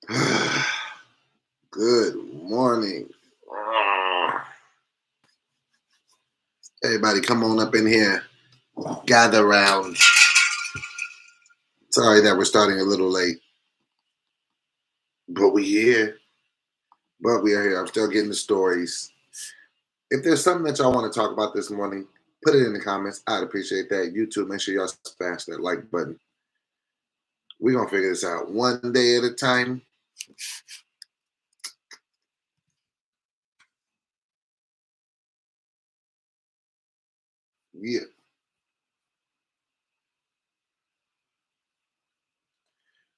Good morning. Everybody, come on up in here. Gather around. Sorry that we're starting a little late, but we're here. But we are here. I'm still getting the stories. If there's something that y'all want to talk about this morning, put it in the comments. I'd appreciate that. YouTube, make sure y'all smash that like button. We're going to figure this out one day at a time. Yeah.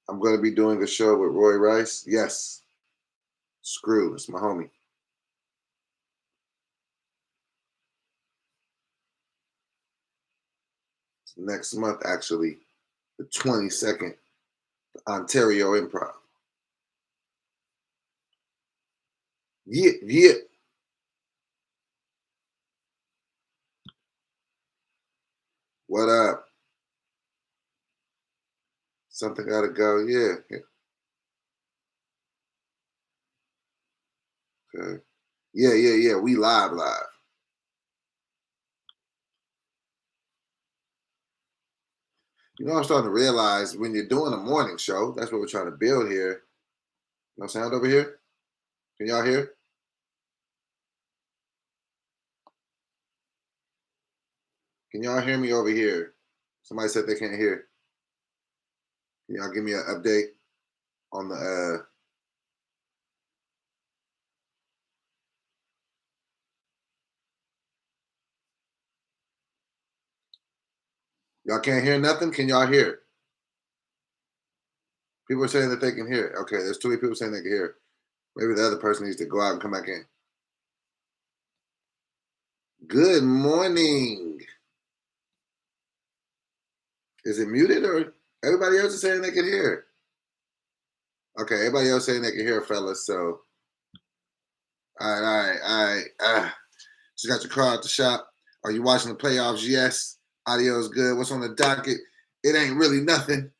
I'm going to be doing a show with Roy Rice. Yes. Screw. It's my homie. It's next month, actually. The 22nd. Ontario Improv. Yeah, yeah. What up? Something gotta go. Yeah. Okay. Yeah. We live. You know, I'm starting to realize when you're doing a morning show, that's what we're trying to build here. No sound over here? Can y'all hear? Can y'all hear me over here? Somebody said they can't hear. Can y'all give me an update on the y'all can't hear nothing? Can y'all hear? People are saying that they can hear. Okay, there's too many people saying they can hear. Maybe the other person needs to go out and come back in. Good morning. Is it muted or everybody else is saying they can hear? Okay, everybody else saying they can hear, fellas. So, all right. Just got your car at the shop. Are you watching the playoffs? Yes. Audio is good. What's on the docket? It ain't really nothing.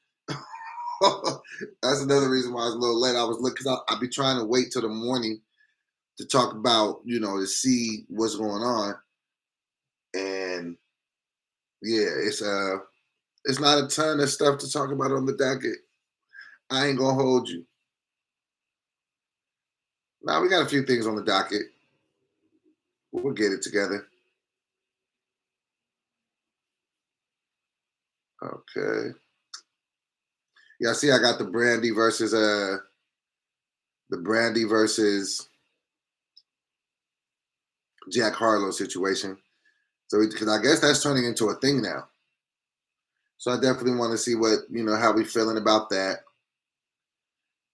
That's another reason why I was a little late. I was looking because I'll be trying to wait till the morning to talk about, to see what's going on. And yeah, it's not a ton of stuff to talk about on the docket. I ain't gonna hold you. Now we got a few things on the docket. We'll get it together. Okay. Yeah, see, I got the Brandy versus Jack Harlow situation. So because I guess that's turning into a thing now. So I definitely want to see how we feeling about that.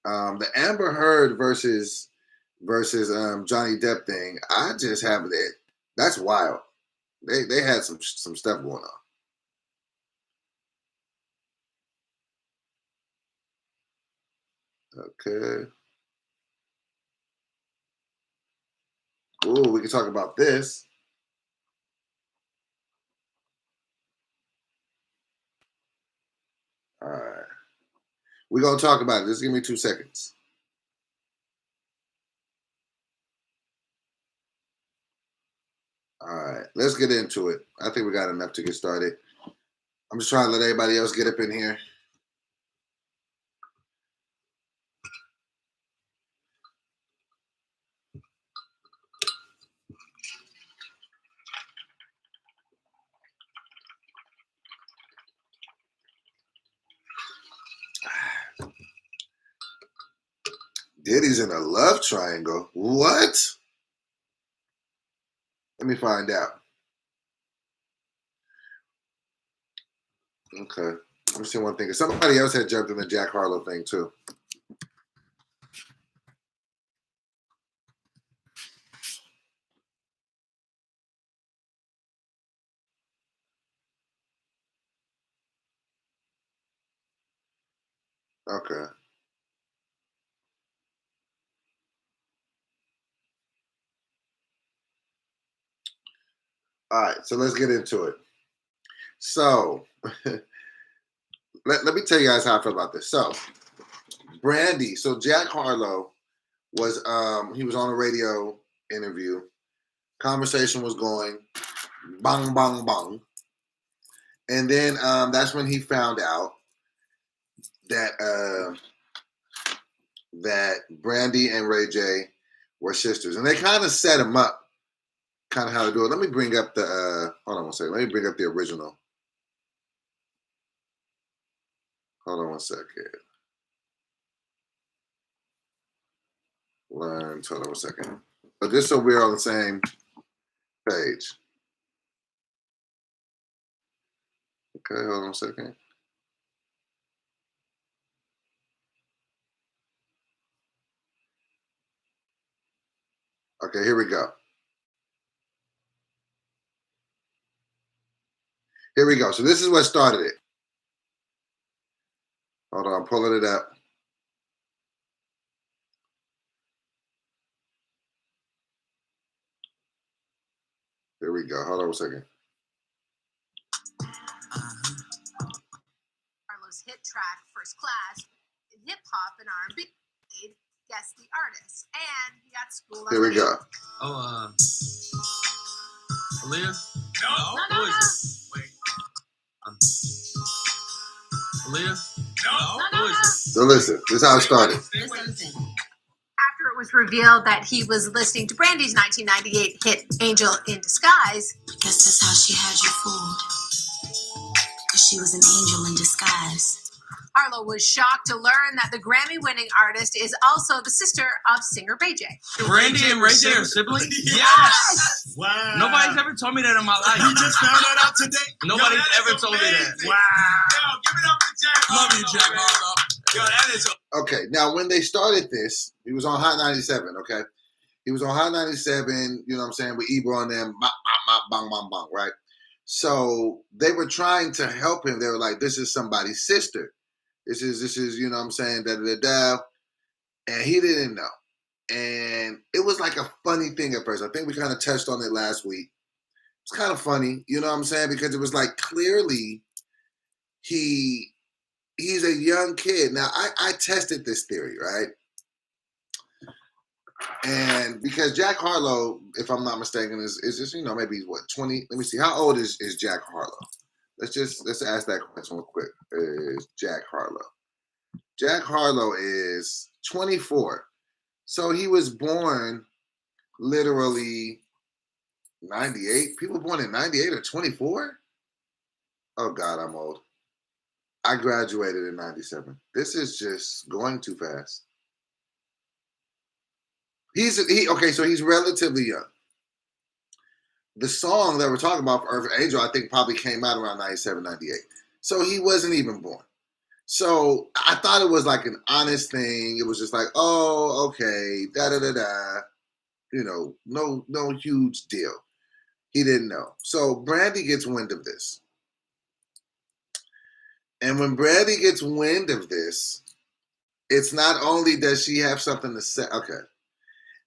The Amber Heard versus Johnny Depp thing. I just have it. That's wild. They had some stuff going on. Okay. Ooh, we can talk about this. All right. We're gonna talk about it. Just give me 2 seconds. All right, let's get into it. I think we got enough to get started. I'm just trying to let everybody else get up in here. Diddy's in a love triangle. What? Let me find out. Okay. Let me see one thing. Somebody else had jumped in the Jack Harlow thing too. Okay. All right. So let's get into it. So let me tell you guys how I feel about this. So Brandy. So Jack Harlow was he was on a radio interview. Conversation was going, bang, bang, bang. And then that's when he found out that that Brandy and Ray J were sisters, and they kind of set him up, kind of how to do it. Let me bring up the hold on one second. Let me bring up the original. Hold on one second. Hold on one second. But just so we're on the same page. Okay, hold on a second. Okay, here we go. Here we go. So this is what started it. Hold on, I'm pulling it up. Here we go. Hold on a second. Harlow's hit track, First Class, in hip hop and R&B. Guess the artist, and he got schooled. Here we go. Oh, Aaliyah? No. Wait. Aaliyah? No. So listen, this is how it started. After it was revealed that he was listening to Brandy's 1998 hit Angel in Disguise. Guess that's how she had you fooled. Because she was an angel in disguise. Harlow was shocked to learn that the Grammy-winning artist is also the sister of singer Ray J. Brandy and Ray J are siblings? Yes! Wow. Nobody's ever told me that in my life. You just found that out today? Nobody's ever told me that. Wow. Yo, give it up to Jack. Love you, Jack Harlow. Yo, that is Okay, now when they started this, he was on Hot 97, okay? He was on Hot 97, you know what I'm saying, with Ebro and them, bang, bang, bang, right? So they were trying to help him. They were like, this is somebody's sister. This is, you know what I'm saying, da-da-da-da. And he didn't know. And it was like a funny thing at first. I think we kind of touched on it last week. It's kind of funny, you know what I'm saying? Because it was like clearly he's a young kid. Now, I tested this theory, right? And because Jack Harlow, if I'm not mistaken, is just, you know, maybe he's what, 20? Let me see. How old is Jack Harlow? Let's ask that question real quick. Is Jack Harlow? Jack Harlow is 24. So he was born literally 98. People born in 98 are 24? Oh God, I'm old. I graduated in 97. This is just going too fast. Okay, so he's relatively young. The song that we're talking about for Earth Angel, I think probably came out around 97, 98. So he wasn't even born. So I thought it was like an honest thing. It was just like, oh, okay, da-da-da-da. You know, no huge deal. He didn't know. So Brandy gets wind of this. And when Brandy gets wind of this, it's not only does she have something to say. Okay.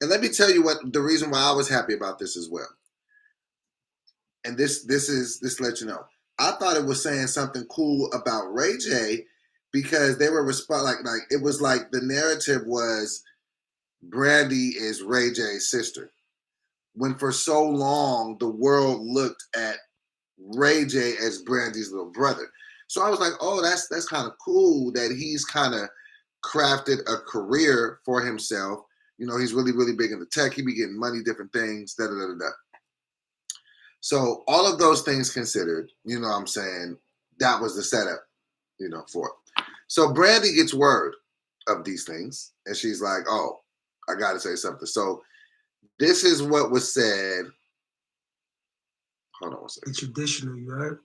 And let me tell you what the reason why I was happy about this as well. And this lets you know. I thought it was saying something cool about Ray J because they were like it was like the narrative was Brandy is Ray J's sister. When for so long the world looked at Ray J as Brandy's little brother. So I was like, oh, that's kind of cool that he's kind of crafted a career for himself. You know, he's really, really big into tech. He be getting money, different things, da-da-da-da-da. So all of those things considered, you know what I'm saying, that was the setup, you know, for it. So Brandy gets word of these things, and she's like, oh, I got to say something. So this is what was said. Hold on one second. It's traditional, you heard?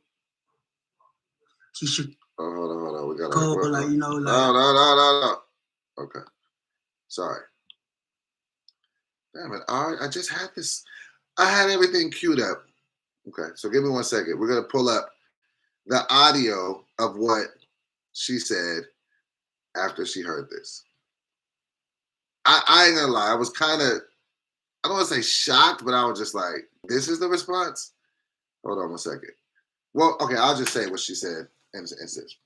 She should Oh, hold on. We got to go, like, you know, like... No. Okay. Sorry. Damn it. I just had this. I had everything queued up. Okay, so give me 1 second. We're going to pull up the audio of what she said after she heard this. I ain't going to lie. I was kind of, I don't want to say shocked, but I was just like, this is the response? Hold on 1 second. Well, okay, I'll just say what she said. And says,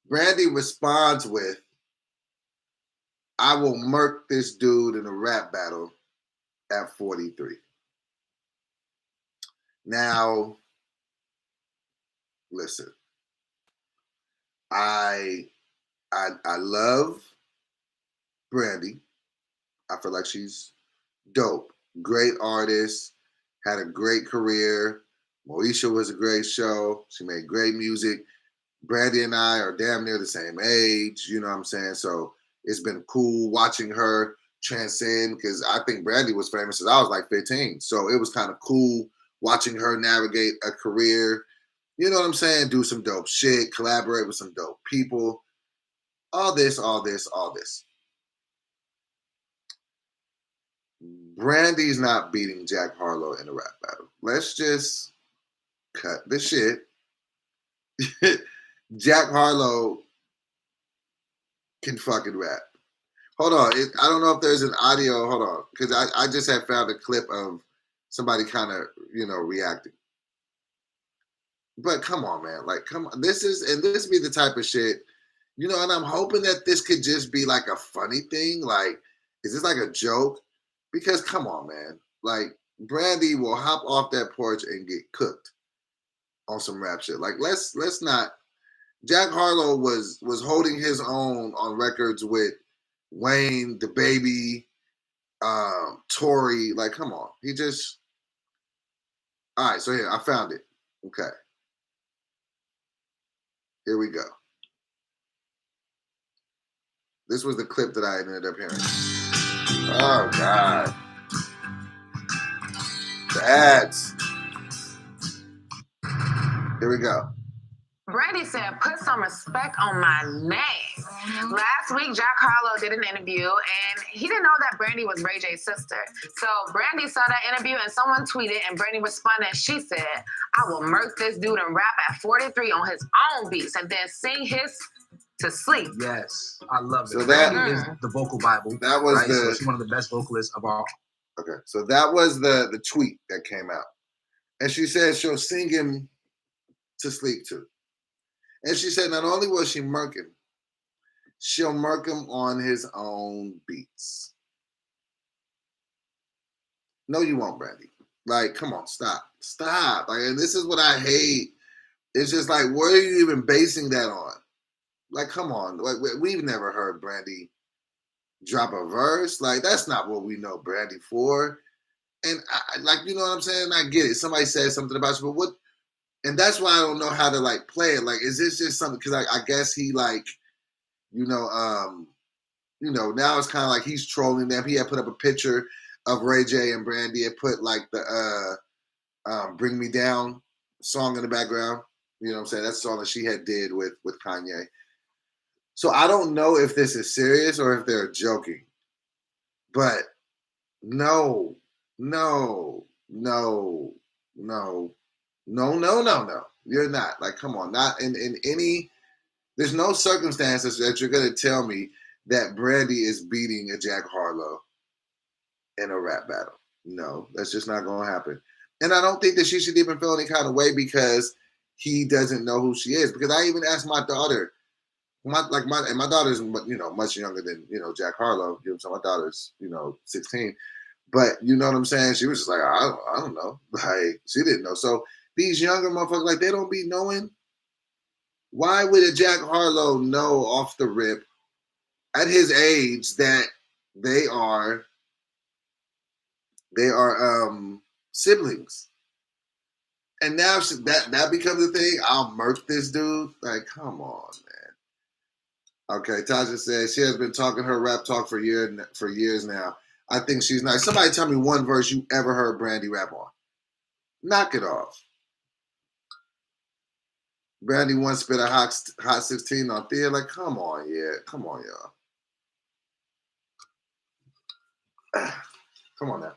Brandy responds with, I will murk this dude in a rap battle at 43. Now, listen, I love Brandy. I feel like she's dope. Great artist, had a great career. Moesha was a great show. She made great music. Brandy and I are damn near the same age, you know what I'm saying? So it's been cool watching her transcend because I think Brandy was famous since I was like 15. So it was kind of cool watching her navigate a career, you know what I'm saying? Do some dope shit, collaborate with some dope people. All this, all this, all this. Brandy's not beating Jack Harlow in a rap battle. Let's just cut the shit. Jack Harlow can fucking rap. Hold on. I don't know if there's an audio. Hold on. Because I just had found a clip of somebody kind of, reacting. But come on, man. Like, come on. This be the type of shit, and I'm hoping that this could just be like a funny thing. Like, is this like a joke? Because come on, man. Like, Brandy will hop off that porch and get cooked on some rap shit. Like, let's not. Jack Harlow was holding his own on records with Wayne, the Baby, Tory. Like, come on. He just. All right, so here, I found it. Okay. Here we go. This was the clip that I ended up hearing. Oh, God. The ads. Here we go. Brandy said, put some respect on my name. Last week, Jack Harlow did an interview, and he didn't know that Brandy was Ray J's sister. So Brandy saw that interview, and someone tweeted, and Brandy responded, and she said, I will murk this dude and rap at 43 on his own beats, and then sing his to sleep. Yes, I love it. So Brandy is the vocal Bible. That was right? So she's one of the best vocalists of all. Okay, so that was the tweet that came out. And she said she'll sing him to sleep to. And she said not only will she murk him, she'll murk him on his own beats. No, you won't, Brandy. Like, come on, stop. Stop. Like, and this is what I hate. It's just like, what are you even basing that on? Like, come on. Like, we've never heard Brandy drop a verse. Like, that's not what we know Brandy for. And, you know what I'm saying? I get it. Somebody said something about you, but what? And that's why I don't know how to, like, play it. Like, is this just something? Because I guess he, like, now it's kind of like he's trolling them. He had put up a picture of Ray J and Brandy and put, like, the Bring Me Down song in the background. You know what I'm saying? That's the song that she had did with Kanye. So I don't know if this is serious or if they're joking. But no. You're not. Like, come on. Not in any. There's no circumstances that you're going to tell me that Brandy is beating a Jack Harlow in a rap battle. No, that's just not going to happen. And I don't think that she should even feel any kind of way because he doesn't know who she is. Because I even asked my daughter, my daughter's much younger than Jack Harlow. So my daughter's 16. But you know what I'm saying? She was just like, I don't know. Like, she didn't know. So these younger motherfuckers, like, they don't be knowing. Why would a Jack Harlow know off the rip at his age that they are siblings? And now that becomes a thing. I'll murk this dude. Like, come on, man. Okay, Tasha says she has been talking her rap talk for years now. I think she's nice. Somebody tell me one verse you ever heard Brandy rap on. Knock it off. Brandy once spit a hot 16 on Thea. Like, come on, yeah. Come on, y'all. Come on now.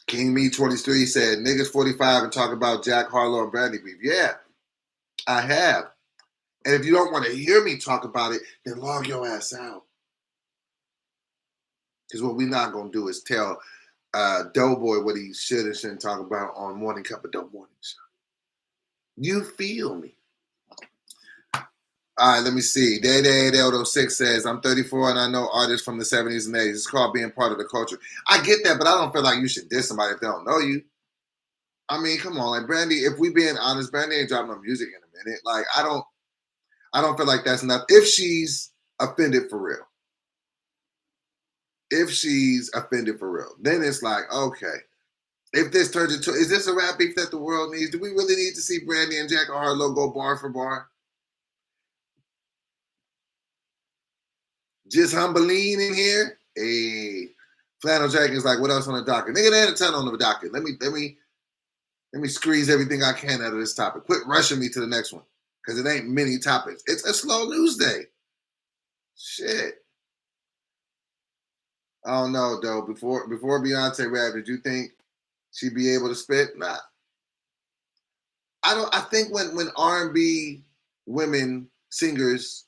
King Me 23 said, niggas 45 and talk about Jack Harlow and Brandy beef. Yeah, I have. And if you don't want to hear me talk about it, then log your ass out. Because what we're not going to do is tell Doughboy what he should and shouldn't talk about on Morning Cup of Dope Morning Show. You feel me? All right, let me see. Day06 says, I'm 34 and I know artists from the 70s and 80s. It's called being part of the culture. I get that, but I don't feel like you should diss somebody if they don't know you. I mean, come on, like Brandy, if we being honest, Brandy ain't dropping no music in a minute. Like, I don't feel like that's enough. If she's offended for real. If she's offended for real, then it's like, okay. If this turns into, is this a rap beef that the world needs? Do we really need to see Brandy and Jack Harlow go bar for bar? Just Humbeline in here. Hey, Flannel Jenkins like, what else on the docket? Nigga, there ain't a ton on the docket. Let me squeeze everything I can out of this topic. Quit rushing me to the next one, because it ain't many topics. It's a slow news day. Shit. I don't know though. Before Beyonce rap, did you think she'd be able to spit? Nah. I think when R&B women singers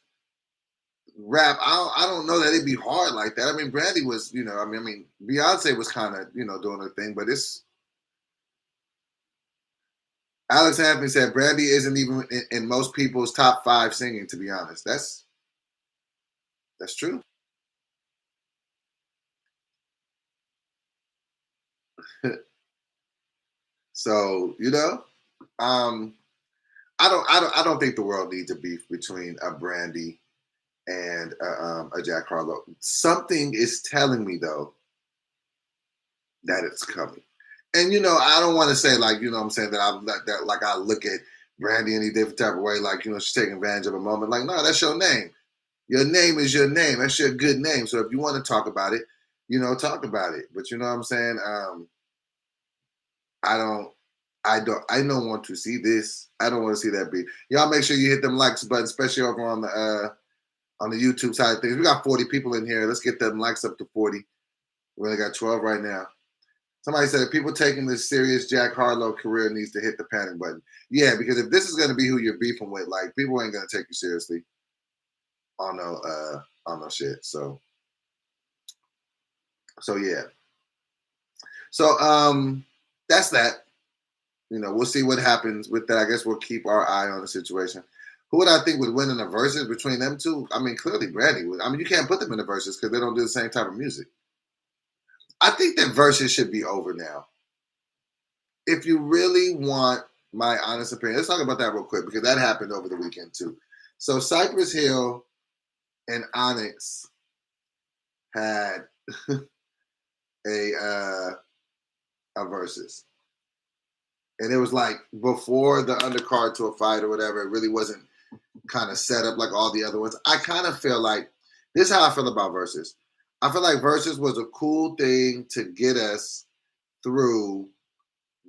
rap, I don't know that it'd be hard like that. I mean, Brandy was, I mean, Beyonce was kind of, doing her thing, but it's. Alex Hampton said Brandy isn't even in most people's top 5 singing. To be honest, that's true. So I don't think the world needs a beef between a Brandy and a Jack Harlow. Something is telling me though that it's coming. And I don't want to say like, what I'm saying, that I look at Brandy any different type of way, like, she's taking advantage of a moment. Like, no, that's your name. Your name is your name. That's your good name. So if you want to talk about it, talk about it. But you know what I'm saying? I don't want to see this. I don't want to see that beat. Y'all make sure you hit them likes button, especially over on the YouTube side of things. We got 40 people in here. Let's get them likes up to 40. We only got 12 right now. Somebody said, people taking this serious, Jack Harlow career needs to hit the panic button. Yeah, because if this is going to be who you're beefing with, like, people ain't going to take you seriously on no shit. So yeah. So that's that. We'll see what happens with that. I guess we'll keep our eye on the situation. Who would I think would win in the verses between them two? I mean, clearly Brandy would. I mean, you can't put them in the verses because they don't do the same type of music. I think that verses should be over now. If you really want my honest opinion, let's talk about that real quick because that happened over the weekend too. So Cypress Hill and Onyx had a versus. And it was like before the undercard to a fight or whatever. It really wasn't kind of set up like all the other ones. I kind of feel like, this is how I feel about versus. I feel like versus was a cool thing to get us through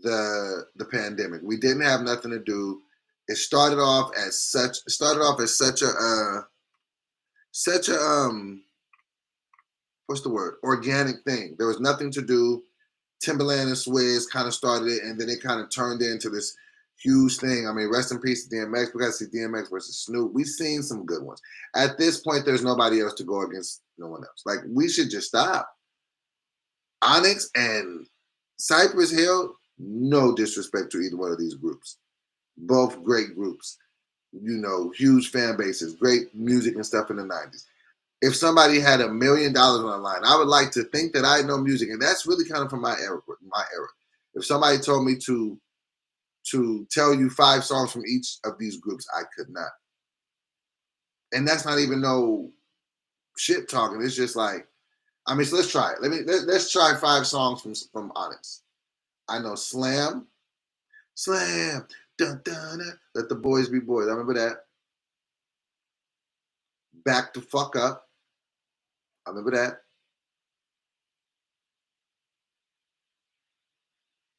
the pandemic. We didn't have nothing to do. It started off as such a what's the word? Organic thing. There was nothing to do. Timberland and Swizz kind of started it, and then it kind of turned into this huge thing. I mean, rest in peace to DMX. We got to see DMX versus Snoop. We've seen some good ones. At this point, there's nobody else to go against. No one else. Like, we should just stop. Onyx and Cypress Hill, no disrespect to either one of these groups. Both great groups. Huge fan bases, great music and stuff in the 90s. If somebody had $1 million on the line, I would like to think that I know music, and that's really kind of from my era. If somebody told me to tell you 5 songs from each of these groups, I could not. And that's not even no shit talking. It's just like, I mean, so let's try it. Let's try 5 songs from Onyx. I know Slam, dun, dun, dun, Let the Boys Be Boys. I remember that. Back the Fuck Up. I remember that.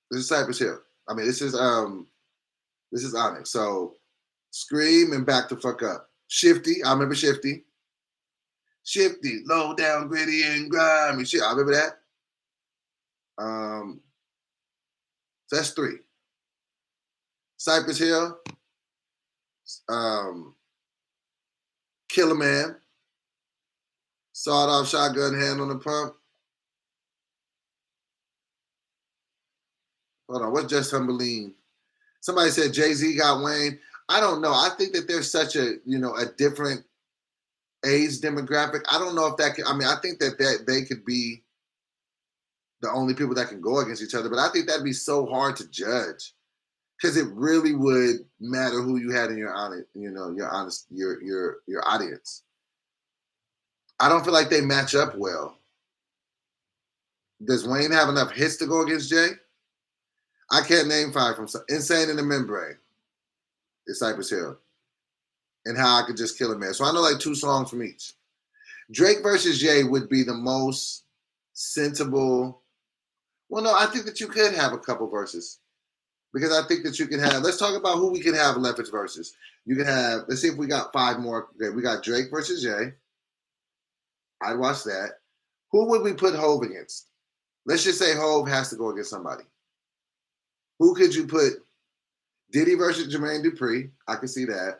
This is Cypress Hill. I mean, this is Onyx. So Scream and Back the Fuck Up. Shifty. I remember Shifty. Shifty, low down, gritty and grimy. Shit, I remember that. So that's 3. Cypress Hill. Killer Man. Sawed Off Shotgun, Hand on the Pump. Hold on, what's Just Humbeline? Somebody said Jay-Z got Wayne. I don't know. I think that there's such a different age demographic. I don't know if that can. I mean, I think that they could be the only people that can go against each other, but I think that'd be so hard to judge because it really would matter who you had in your audience. I don't feel like they match up well. Does Wayne have enough hits to go against Jay? I can't name 5 from Insane in the Membrane. It's Cypress Hill. And How I Could Just Kill a Man. So I know like 2 songs from each. Drake versus Jay would be the most sensible. Well, no, I think that you could have a couple verses. Because I think that you can have, let's talk about who we can have left as verses. You can have, let's see if we got 5 more. Okay, we got Drake versus Jay. I'd watch that. Who would we put Hove against? Let's just say Hove has to go against somebody. Who could you put? Diddy versus Jermaine Dupri. I can see that.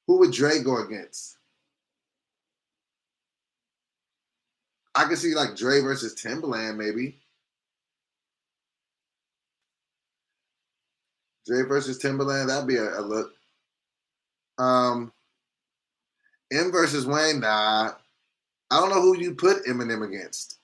Who would Drake go against? I could see like Dre versus Timbaland, maybe. Dre versus Timbaland, that'd be a look. M versus Wayne, nah. I don't know who you put Eminem against.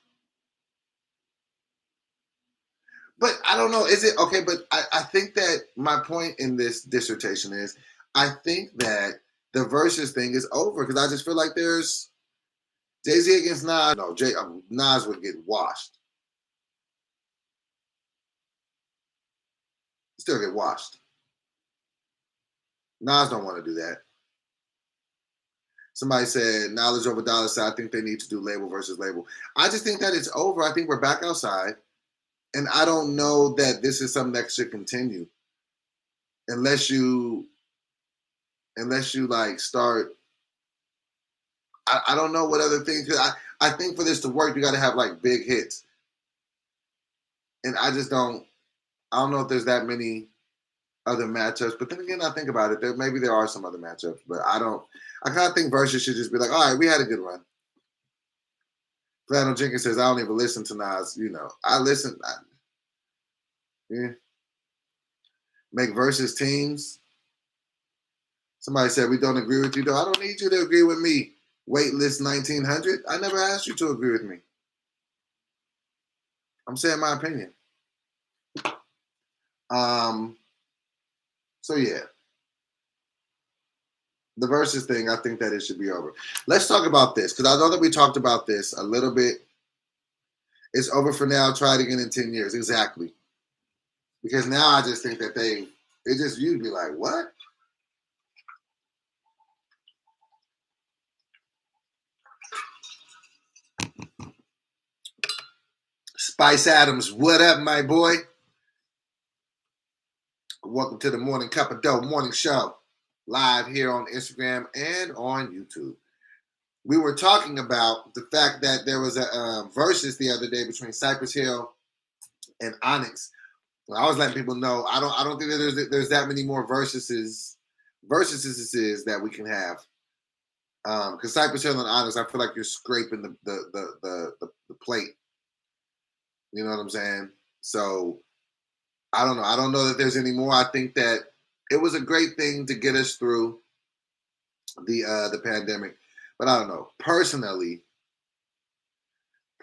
But I don't know. Is it okay? But I think that my point in this dissertation is I think that the versus thing is over because I just feel like there's Jay-Z against Nas. No, Nas would get washed. Still get washed. Nas don't want to do that. Somebody said knowledge over dollar, so I think they need to do label versus label. I just think that it's over. I think we're back outside. And I don't know that this is something that should continue. Unless you like start. I don't know what other things. I think for this to work, you got to have like big hits. And I don't know if there's that many other matchups. But then again, I think about it. Maybe there are some other matchups, but I kind of think versus should just be like, all right, we had a good run. Flannel Jenkins says, I don't even listen to Nas. I listen. Yeah. Make versus teams. Somebody said, we don't agree with you, though. I don't need you to agree with me. Waitlist 1900. I never asked you to agree with me. I'm saying my opinion. So, yeah. The versus thing, I think that it should be over. Let's talk about this, because I know that we talked about this a little bit. It's over for now. Try it again in 10 years. Exactly. Because now I just think that you'd be like, what? Spice Adams, what up, my boy? Welcome to the Morning Cup of Dough Morning Show, live here on Instagram and on YouTube. We were talking about the fact that there was a versus the other day between Cypress Hill and Onyx. I was letting people know I don't think that there's that many more versuses that we can have. Because Cypress Hill and Onyx, I feel like you're scraping the plate. You know what I'm saying? So I don't know. I don't know that there's any more. I think that it was a great thing to get us through the pandemic. But I don't know. Personally,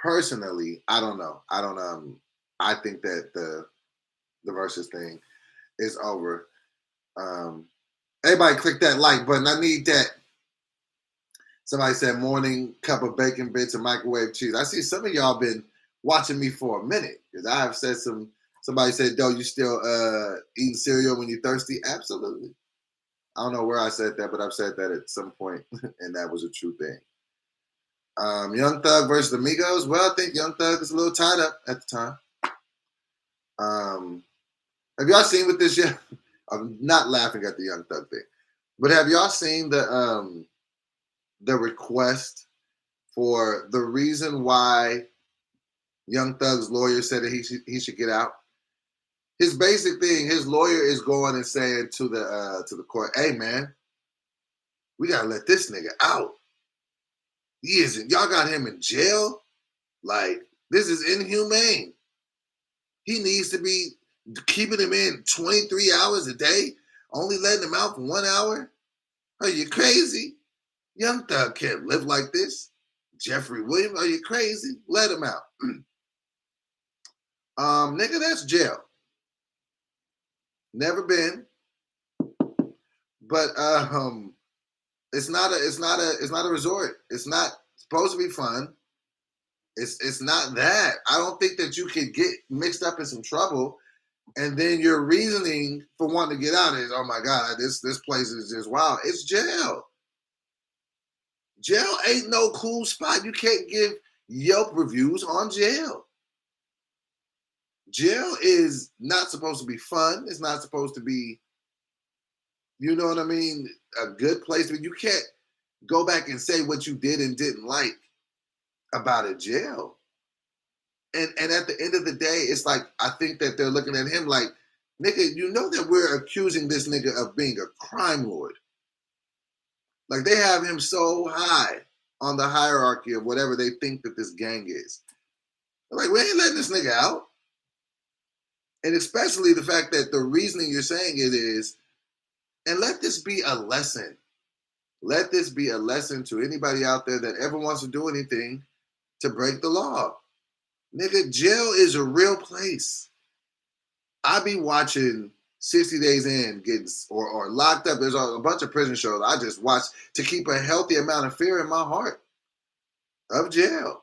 I don't know. I think that the versus thing is over. Everybody click that like button. I need that. Somebody said morning cup of bacon bits and microwave cheese. I see some of y'all been watching me for a minute because I have said somebody said, "Doe, you still eating cereal when you're thirsty?" Absolutely. I don't know where I said that, but I've said that at some point, and that was a true thing. Young Thug versus the Migos. Well, I think Young Thug is a little tied up at the time. Have y'all seen with this yet? I'm not laughing at the Young Thug thing, but have y'all seen the request for the reason why Young Thug's lawyer said that he should get out? His basic thing, his lawyer is going and saying to the court, "Hey man, we gotta let this nigga out. Y'all got him in jail. Like, this is inhumane. He needs to be keeping him in 23 hours a day, only letting him out for 1 hour. Are you crazy? Young Thug can't live like this. Jeffrey Williams, are you crazy? Let him out. Nigga, that's jail. Never been, but it's not a resort. It's not supposed to be fun. It's not that. I don't think that you could get mixed up in some trouble, and then your reasoning for wanting to get out is, oh my God, this place is just wild. It's jail. Jail ain't no cool spot. You can't give Yelp reviews on jail. Jail is not supposed to be fun. It's not supposed to be, you know what I mean, a good place. But you can't go back and say what you did and didn't like about a jail. And at the end of the day, it's like, I think that they're looking at him like, nigga, you know that we're accusing this nigga of being a crime lord. Like, they have him so high on the hierarchy of whatever they think that this gang is. They're like, we ain't letting this nigga out. And especially the fact that the reasoning you're saying it is, and let this be a lesson. Let this be a lesson to anybody out there that ever wants to do anything to break the law. Nigga, jail is a real place. I be watching 60 Days In getting or Locked Up. There's a bunch of prison shows I just watch to keep a healthy amount of fear in my heart of jail.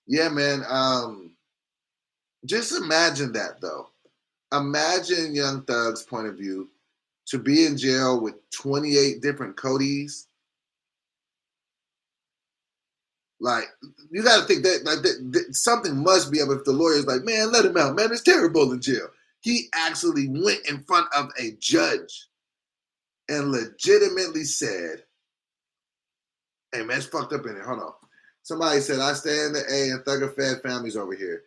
Yeah, man. Just imagine that, though. Imagine Young Thug's point of view to be in jail with 28 different Codys. Like, you got to think that something must be up if the lawyer's like, man, let him out. Man, it's terrible in jail. He actually went in front of a judge and legitimately said, hey, man, it's fucked up in here. Hold on. Somebody said, I stand the A and Thugger Fed families over here.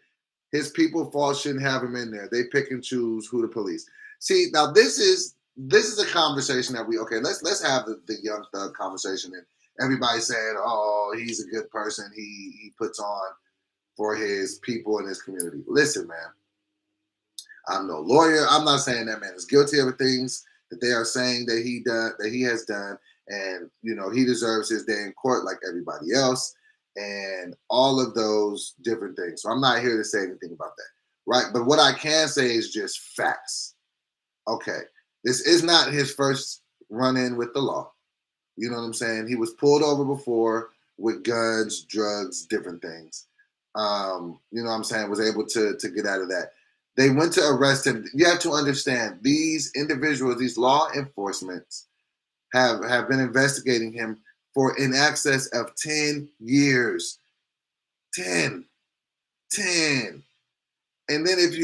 His people fault shouldn't have him in there. They pick and choose who the police. See, now this is a conversation that let's have the Young Thug conversation, and everybody saying, oh, he's a good person. He puts on for his people and his community. Listen, man, I'm no lawyer. I'm not saying that man is guilty of the things that they are saying that he has done, and he deserves his day in court like everybody else, and all of those different things. So I'm not here to say anything about that, right? But what I can say is just facts. Okay, this is not his first run-in with the law. You know what I'm saying? He was pulled over before with guns, drugs, different things. You know what I'm saying? Was able to get out of that. They went to arrest him. You have to understand, these individuals, these law enforcements, have been investigating him for in excess of 10 years. 10. And then if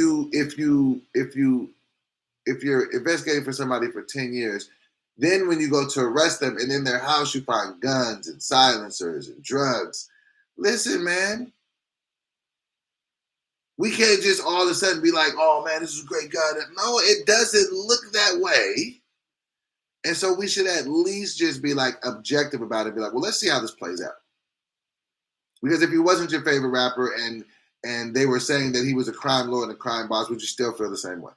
you're investigating for somebody for 10 years, then when you go to arrest them and in their house you find guns and silencers and drugs. Listen, man. We can't just all of a sudden be like, oh man, this is a great guy. No, it doesn't look that way. And so we should at least just be like objective about it. Be like, well, let's see how this plays out. Because if he wasn't your favorite rapper and they were saying that he was a crime lord and a crime boss, would you still feel the same way?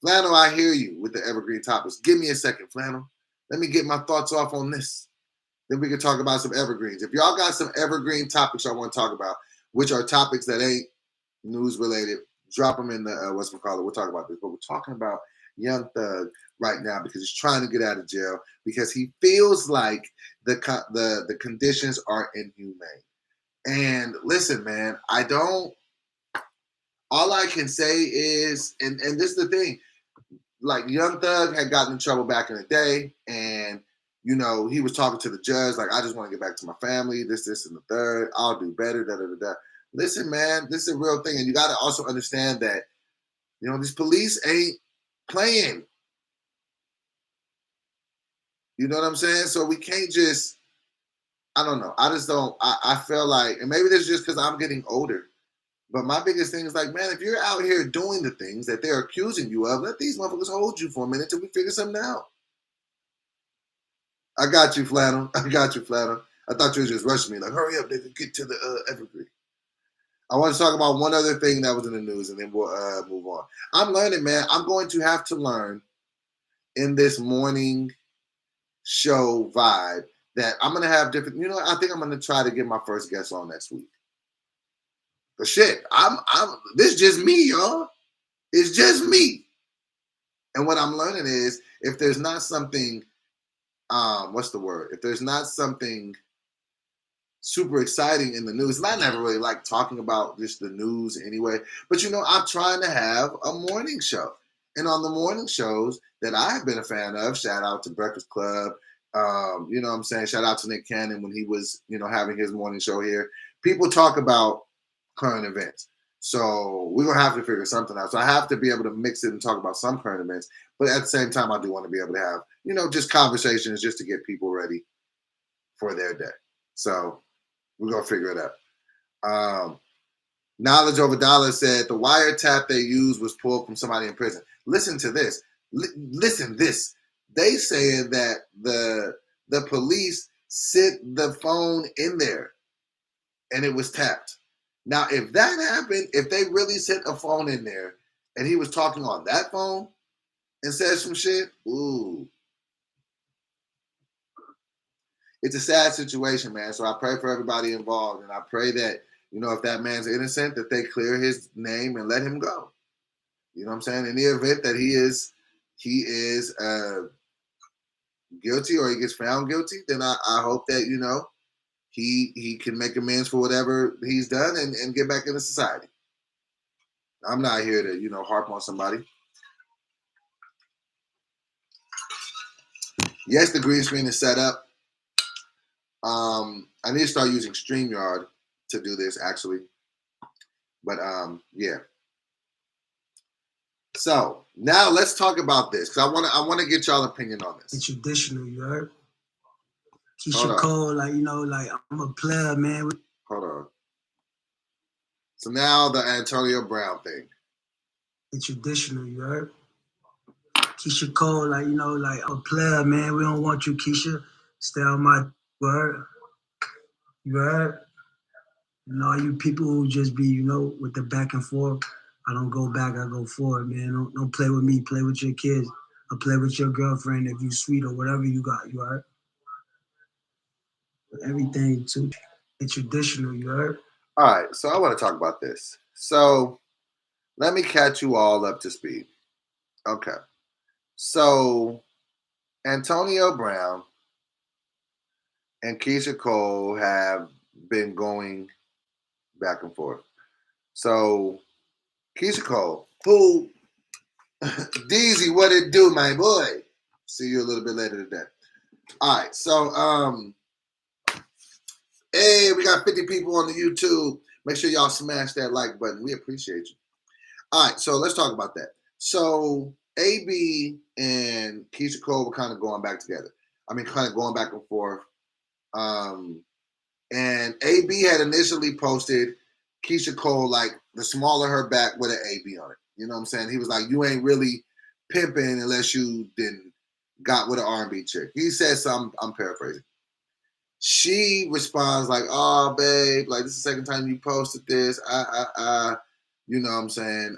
Flannel, I hear you with the evergreen topics. Give me a second, Flannel. Let me get my thoughts off on this. Then we can talk about some evergreens. If y'all got some evergreen topics I want to talk about, which are topics that ain't news related, drop them in the we'll talk about this. But we're talking about Young Thug right now because he's trying to get out of jail because he feels like the conditions are inhumane. And listen, man, all I can say is, and this is the thing, like Young Thug had gotten in trouble back in the day, and he was talking to the judge like, I just want to get back to my family, this and the third, I'll do better, da. Listen, man, this is a real thing, and you got to also understand that these police ain't playing. You know what I'm saying? So we can't just, I don't know. I feel like, and maybe this is just because I'm getting older, but my biggest thing is like, man, if you're out here doing the things that they're accusing you of, let these motherfuckers hold you for a minute till we figure something out. I got you, Flannel. I thought you were just rushing me. Like, hurry up, nigga, get to the evergreen. I want to talk about one other thing that was in the news, and then we'll move on. I'm learning, man. I'm going to have to learn in this morning show vibe that I'm going to have different. You know, I think I'm going to try to get my first guest on next week. But shit, this is just me, y'all. It's just me. And what I'm learning is if there's not something, what's the word? If there's not something super exciting in the news, and I never really like talking about just the news anyway, but you know, I'm trying to have a morning show. And on the morning shows that I have been a fan of, shout out to Breakfast Club, you know what I'm saying? Shout out to Nick Cannon when he was, you know, having his morning show here. People talk about current events. So we're going to have to figure something out. So I have to be able to mix it and talk about some current events. But at the same time, I do want to be able to have, you know, just conversations just to get people ready for their day. So we're going to figure it out. Knowledge Over Dollar said the wiretap they used was pulled from somebody in prison. Listen to this. Listen this. They saying that the police sent the phone in there and it was tapped. Now, if that happened, if they really sent a phone in there and he was talking on that phone and said some shit, ooh. It's a sad situation, man. So I pray for everybody involved. And I pray that, you know, if that man's innocent, that they clear his name and let him go. You know what I'm saying? In the event that he is guilty or he gets found guilty, then I hope that, you know, he can make amends for whatever he's done and get back into society. I'm not here to, you know, harp on somebody. Yes, the green screen is set up. I need to start using StreamYard to do this, actually. But, yeah. So, now let's talk about this, because I want to get y'all opinion on this. It's traditional, you heard? Hold Keisha on. Cole, like, you know, like, I'm a player, man. Hold on. So now the Antonio Brown thing. It's traditional, you heard? Keisha Cole, like, you know, like, I'm a player, man. We don't want you, Keisha. Stay on my word. You heard? And all you people who just be, you know, with the back and forth, I don't go back, I go forward, man. Don't play with me, play with your kids. Or play with your girlfriend if you sweet or whatever you got, you heard? Everything, too. It's traditional, you heard? All right, so I want to talk about this. So let me catch you all up to speed. Okay. So Antonio Brown and Keisha Cole have been going back and forth. So Keisha Cole, who Deezy, what it do, my boy? See you a little bit later today. All right, so hey, we got 50 people on the YouTube. Make sure y'all smash that like button. We appreciate you. All right, so let's talk about that. So AB and Keisha Cole were kind of going back together. I mean, kind of going back and forth. And AB had initially posted Keisha Cole like the smaller her back with an AB on it. You know what I'm saying? He was like, you ain't really pimping unless you didn't got with an R&B chick. He said something, I'm paraphrasing. She responds like, oh, babe, like this is the second time you posted this. You know what I'm saying?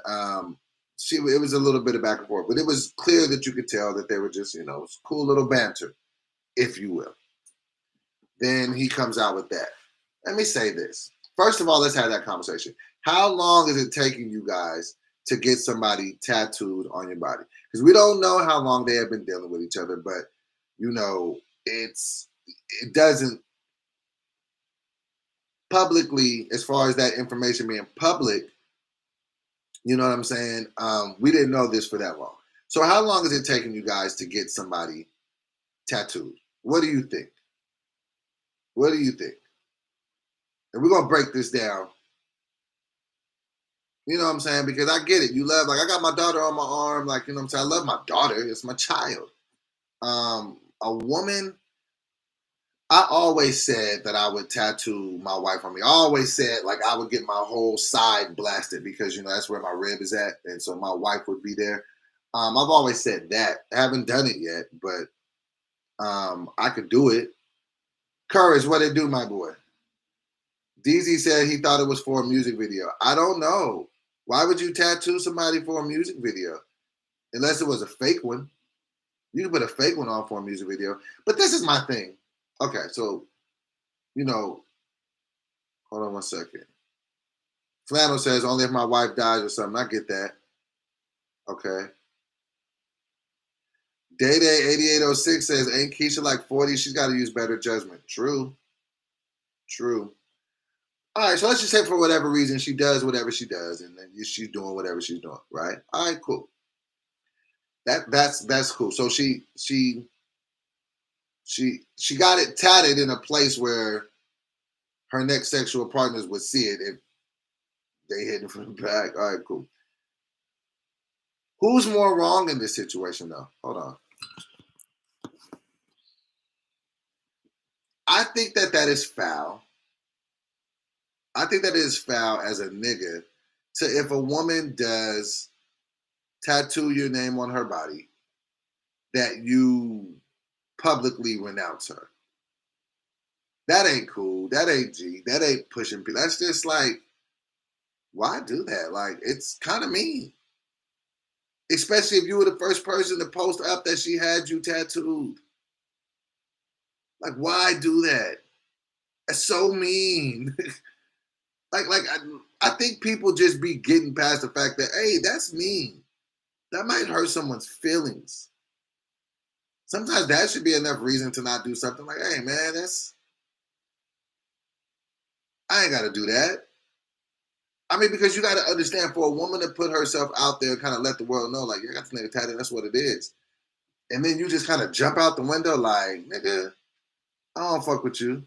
It was a little bit of back and forth, but it was clear that you could tell that they were just, you know, cool little banter, if you will. Then he comes out with that. Let me say this. First of all, let's have that conversation. How long is it taking you guys to get somebody tattooed on your body? Because we don't know how long they have been dealing with each other, but, you know, it doesn't publicly, as far as that information being public, you know what I'm saying? We didn't know this for that long. So how long is it taking you guys to get somebody tattooed? What do you think? What do you think? And we're going to break this down. You know what I'm saying? Because I get it. You love, like, I got my daughter on my arm. Like, you know what I'm saying? I love my daughter. It's my child. A woman, I always said that I would tattoo my wife on me. I always said, like, I would get my whole side blasted because, you know, that's where my rib is at. And so my wife would be there. I've always said that. I haven't done it yet, but I could do it. Courage, what it do, my boy? DZ said he thought it was for a music video. I don't know. Why would you tattoo somebody for a music video? Unless it was a fake one. You can put a fake one on for a music video. But this is my thing. Okay, so, hold on one second. Flannel says, only if my wife dies or something. I get that. Okay. Day8806 says, ain't Keisha like 40? She's got to use better judgment. True. All right, so let's just say for whatever reason she does whatever she does, and then she's doing whatever she's doing, right? All right, cool. That's cool. So she got it tatted in a place where her next sexual partners would see it if they hit it from the back. All right, cool. Who's more wrong in this situation, though? Hold on. I think that is foul. I think that it is foul as a nigga to, if a woman does tattoo your name on her body, that you publicly renounce her. That ain't cool. That ain't G. That ain't pushing people. That's just like, why do that? Like, it's kind of mean. Especially if you were the first person to post up that she had you tattooed. Like, why do that? That's so mean. I think people just be getting past the fact that, hey, that's mean. That might hurt someone's feelings. Sometimes that should be enough reason to not do something like, hey, man, I ain't got to do that. I mean, because you got to understand, for a woman to put herself out there and kind of let the world know, like, you got this nigga tattooed, that's what it is. And then you just kind of jump out the window like, nigga, I don't fuck with you.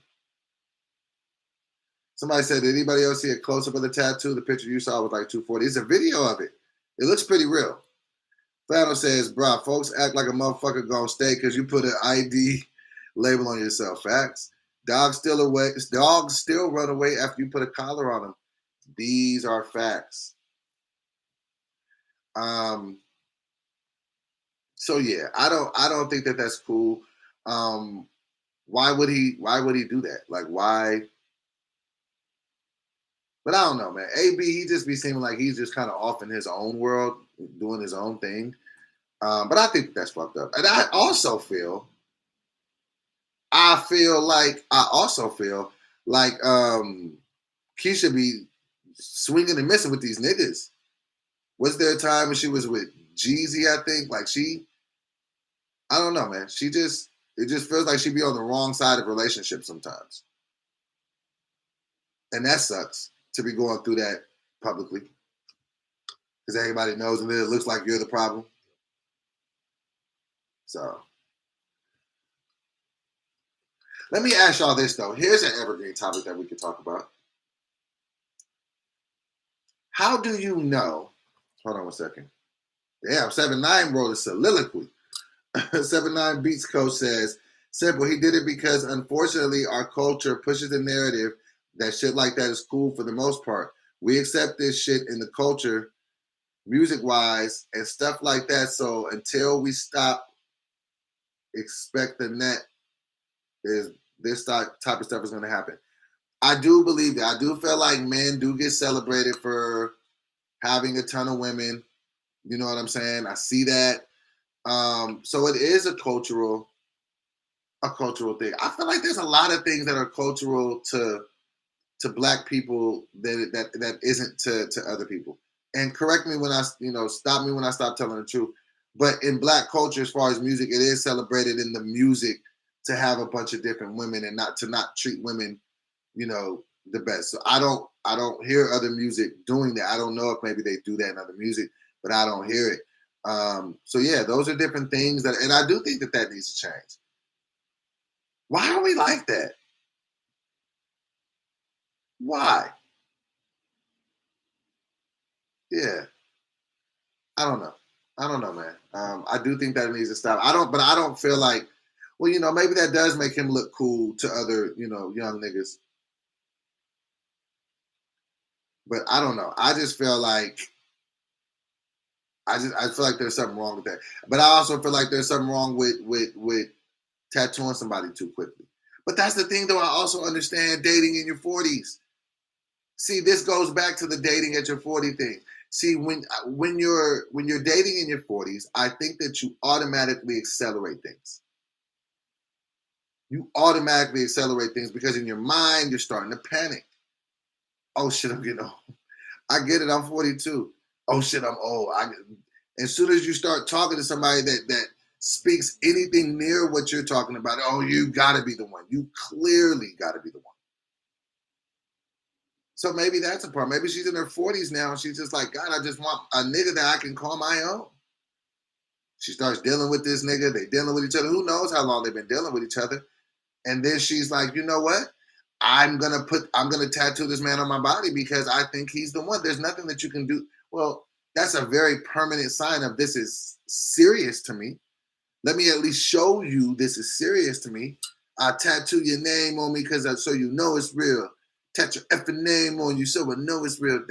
Somebody said, did anybody else see a close-up of the tattoo? The picture you saw was like 240. It's a video of it. It looks pretty real. Flannel says, bruh, folks act like a motherfucker gonna stay because you put an ID label on yourself. Facts. Dogs still run away after you put a collar on them. These are facts. So yeah, I don't think that that's cool. Why would he do that? Like, why? But I don't know, man. AB, he just be seeming like he's just kind of off in his own world, doing his own thing. But I think that's fucked up. And I also feel like Keisha be swinging and missing with these niggas. Was there a time when she was with Jeezy, I think? Like I don't know, man. It just feels like she be on the wrong side of relationships sometimes. And that sucks, to be going through that publicly. Because everybody knows, and then it looks like you're the problem. So, let me ask y'all this, though. Here's an evergreen topic that we could talk about. How do you know? Hold on one second. Damn, 7-9 wrote a soliloquy. 7-9 Beats Coach says, simple, he did it because, unfortunately, our culture pushes the narrative that shit like that is cool for the most part. We accept this shit in the culture, music-wise, and stuff like that. So until we stop, expect the net is this type of stuff is going to happen. I do believe that. I do feel like men do get celebrated for having a ton of women. You know what I'm saying? I see that. So it is a cultural thing. I feel like there's a lot of things that are cultural to Black people that isn't to other people. And correct me when stop me when I stop telling the truth. But in Black culture, as far as music, it is celebrated in the music to have a bunch of different women and not treat women, the best. So I don't hear other music doing that. I don't know if maybe they do that in other music, but I don't hear it. So yeah, those are different things and I do think that needs to change. Why are we like that? Why? Yeah. I don't know, man. I do think that it needs to stop. I don't feel like, well, maybe that does make him look cool to other, young niggas. But I don't know. I just feel like I feel like there's something wrong with that. But I also feel like there's something wrong with tattooing somebody too quickly. But that's the thing, though. I also understand dating in your 40s. See, this goes back to the dating at your 40 thing. See, when you're dating in your 40s, I think that you automatically accelerate things. You automatically accelerate things because in your mind you're starting to panic. Oh shit, I'm getting old. I get it. I'm 42. Oh shit, I'm old. As soon as you start talking to somebody that speaks anything near what you're talking about, oh, you got to be the one. You clearly got to be the one. So maybe that's a part. Maybe she's in her 40s now and she's just like, God, I just want a nigga that I can call my own. She starts dealing with this nigga. They dealing with each other. Who knows how long they've been dealing with each other? And then she's like, you know what? I'm gonna tattoo this man on my body because I think he's the one. There's nothing that you can do. Well, that's a very permanent sign of this is serious to me. Let me at least show you this is serious to me. I tattoo your name on me because so you know it's real. Tattoo your effing name on you so I know it's real.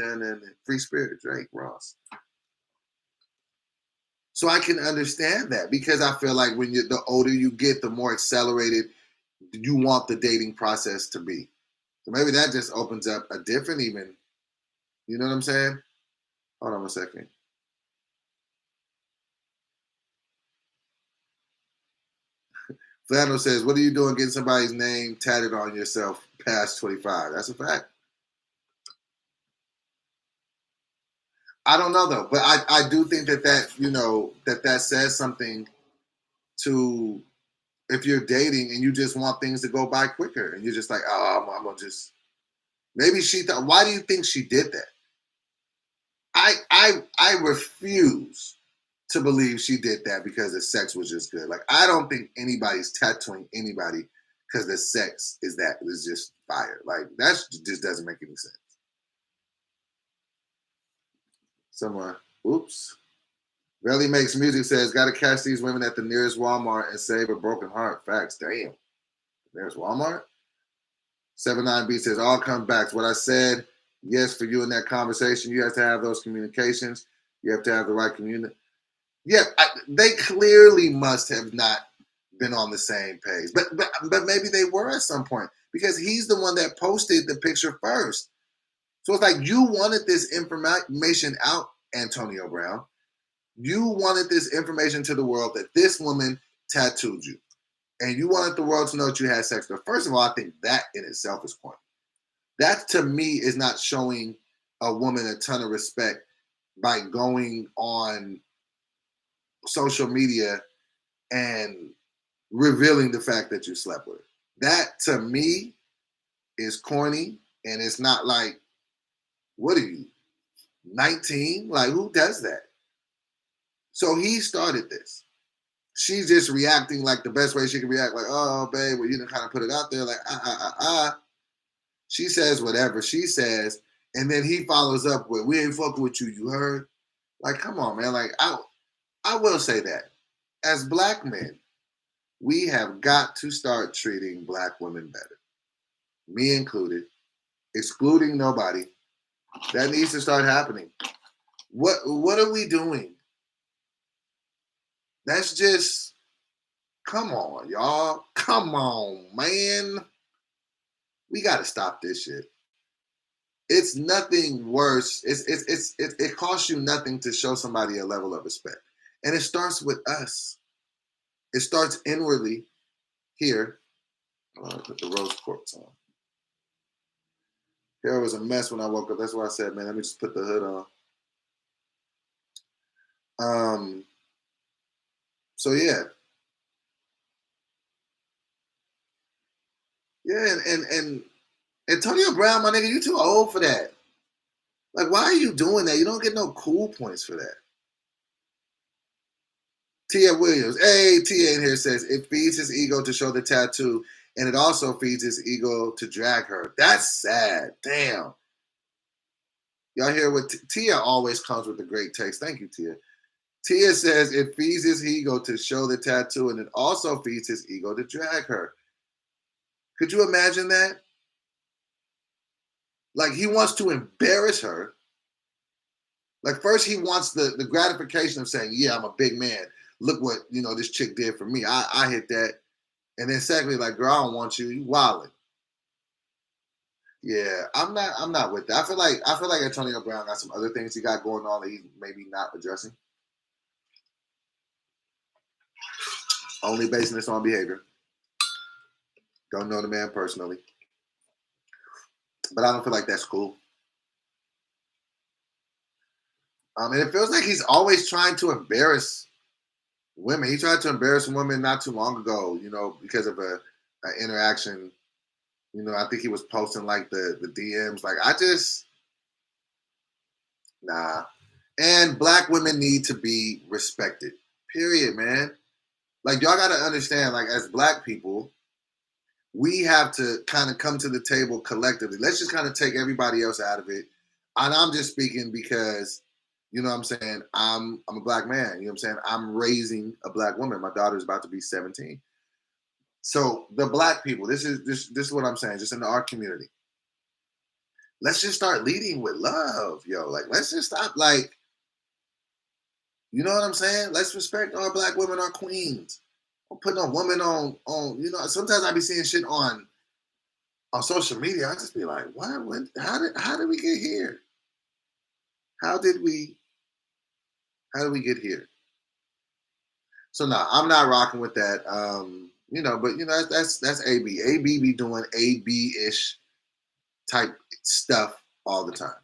Free spirit, Drake Ross. So I can understand that because I feel like when the older you get, the more accelerated you want the dating process to be. So maybe that just opens up a different even, you know what I'm saying? Hold on a second. Flannel says, what are you doing getting somebody's name tatted on yourself past 25? That's a fact. I don't know though, but I do think that you know, that says something to if you're dating and you just want things to go by quicker and you're just like, oh, I'm gonna just, maybe she thought, why do you think she did that? I refuse to believe she did that because the sex was just good. Like, I don't think anybody's tattooing anybody because the sex is just fire. Like, that just doesn't make any sense. Someone, oops. Belly Makes Music says, gotta catch these women at the nearest Walmart and save a broken heart. Facts, damn. There's Walmart? 79B says, all comes back to what I said. Yes, for you in that conversation, you have to have those communications. You have to have the right community. Yeah, they clearly must have not been on the same page. But maybe they were at some point because he's the one that posted the picture first. So it's like you wanted this information out, Antonio Brown. You wanted this information to the world that this woman tattooed you. And you wanted the world to know that you had sex. But first of all, I think that in itself is corny. That to me is not showing a woman a ton of respect by going on social media and revealing the fact that you slept with her. That to me is corny, and it's not like, what are you, 19? Like, who does that? So he started this. She's just reacting like the best way she can react, like, oh, babe, well, you done kind of put it out there, like, She says whatever she says, and then he follows up with, we ain't fucking with you, you heard? Like, come on, man. Like, I will say that. As black men, we have got to start treating black women better. Me included, excluding nobody. That needs to start happening. What are we doing? That's just, come on, y'all. Come on, man. We got to stop this shit. It's nothing worse. It costs you nothing to show somebody a level of respect. And it starts with us. It starts inwardly here. I'll put the rose quartz on. Hair was a mess when I woke up. That's why I said, man, let me just put the hood on. So yeah. Yeah, and Antonio Brown, my nigga, you too old for that. Like, why are you doing that? You don't get no cool points for that. Tia Williams. Hey, Tia in here says, it feeds his ego to show the tattoo, and it also feeds his ego to drag her. That's sad. Damn. Y'all hear what Tia always comes with the great text. Thank you, Tia. Tia says it feeds his ego to show the tattoo, and it also feeds his ego to drag her. Could you imagine that? Like, he wants to embarrass her. Like, first he wants the gratification of saying, yeah, I'm a big man. Look what, this chick did for me. I hit that. And then secondly, like, girl, I don't want you. You wildin'. Yeah, I'm not with that. I feel like Antonio Brown got some other things he got going on that he's maybe not addressing. Only basing this on behavior. Don't know the man personally, but I don't feel like that's cool. And it feels like he's always trying to embarrass women. He tried to embarrass women not too long ago, because of a interaction. I think he was posting like the DMs. Like, I just nah. And black women need to be respected. Period, man. Like, y'all gotta understand, like, as black people, we have to kind of come to the table collectively. Let's just kind of take everybody else out of it. And I'm just speaking because, you know what I'm saying, I'm a black man. You know what I'm saying? I'm raising a black woman. My daughter's about to be 17. So the black people, this is what I'm saying, just in our community. Let's just start leading with love, yo. Like, let's just stop, like, you know what I'm saying? Let's respect our black women, our queens. I'm putting a woman on, sometimes I be seeing shit on social media. I just be like, what? How did we get here? How did we get here? So no, I'm not rocking with that. But that's AB. AB be doing AB-ish type stuff all the time.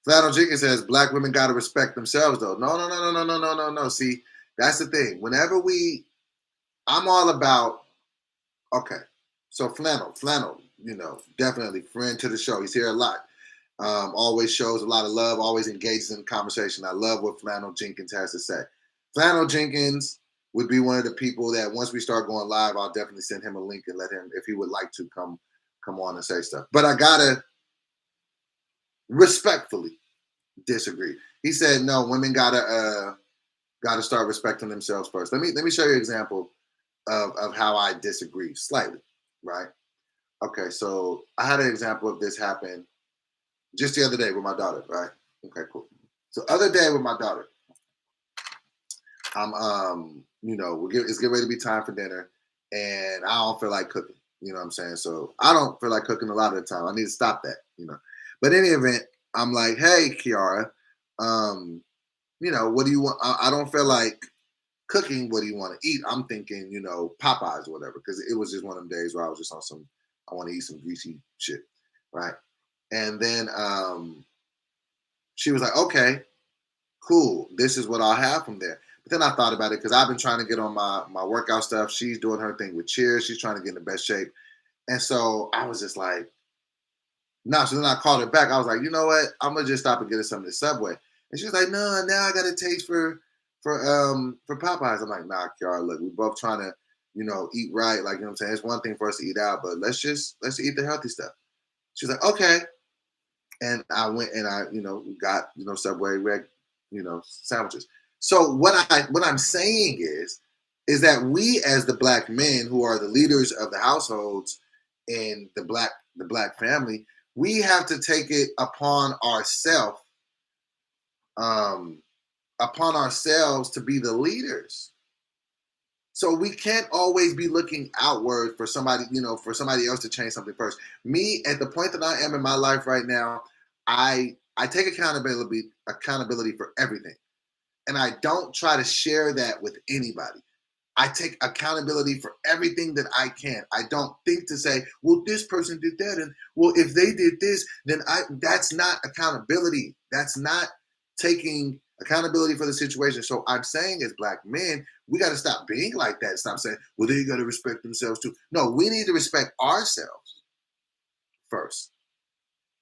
Flannel Jenkins says black women gotta respect themselves though. No. See, that's the thing. I'm all about, okay. So Flannel, definitely friend to the show. He's here a lot. Always shows a lot of love, always engages in the conversation. I love what Flannel Jenkins has to say. Flannel Jenkins would be one of the people that once we start going live, I'll definitely send him a link and let him, if he would like to come on and say stuff. But I gotta respectfully disagree. He said, no, women gotta start respecting themselves first. Let me show you an example of how I disagree slightly, right? Okay, so I had an example of this happen just the other day with my daughter, right? Okay, cool. So other day with my daughter, I'm it's getting ready to be time for dinner, and I don't feel like cooking. You know what I'm saying? So I don't feel like cooking a lot of the time. I need to stop that, But in any event, I'm like, hey, Kiara, what do you want? I don't feel like cooking. What do you want to eat? I'm thinking, Popeyes or whatever, because it was just one of them days where I was just on I want to eat some greasy shit, right? And then she was like, okay, cool. This is what I'll have from there. But then I thought about it because I've been trying to get on my workout stuff. She's doing her thing with cheers. She's trying to get in the best shape. And so I was just like, no. So then I called her back. I was like, you know what? I'm going to just stop and get her something at Subway. And she was like, no, now I got a taste for Popeyes. I'm like, nah, Kiara, look, we're both trying to, eat right. Like, you know what I'm saying? It's one thing for us to eat out, but let's eat the healthy stuff. She's like, okay. And I went and I, got, Subway sandwiches. So what I'm saying is that we as the black men who are the leaders of the households in the black family, we have to take it upon ourselves to be the leaders. So we can't always be looking outward for somebody, for somebody else to change something first. Me, at the point that I am in my life right now, I take accountability for everything. And I don't try to share that with anybody. I take accountability for everything that I can. I don't think to say, well, this person did that. And well, if they did this, then that's not accountability. That's not taking accountability for the situation. So I'm saying as black men, we got to stop being like that. Stop saying, well, they got to respect themselves too. No, we need to respect ourselves first.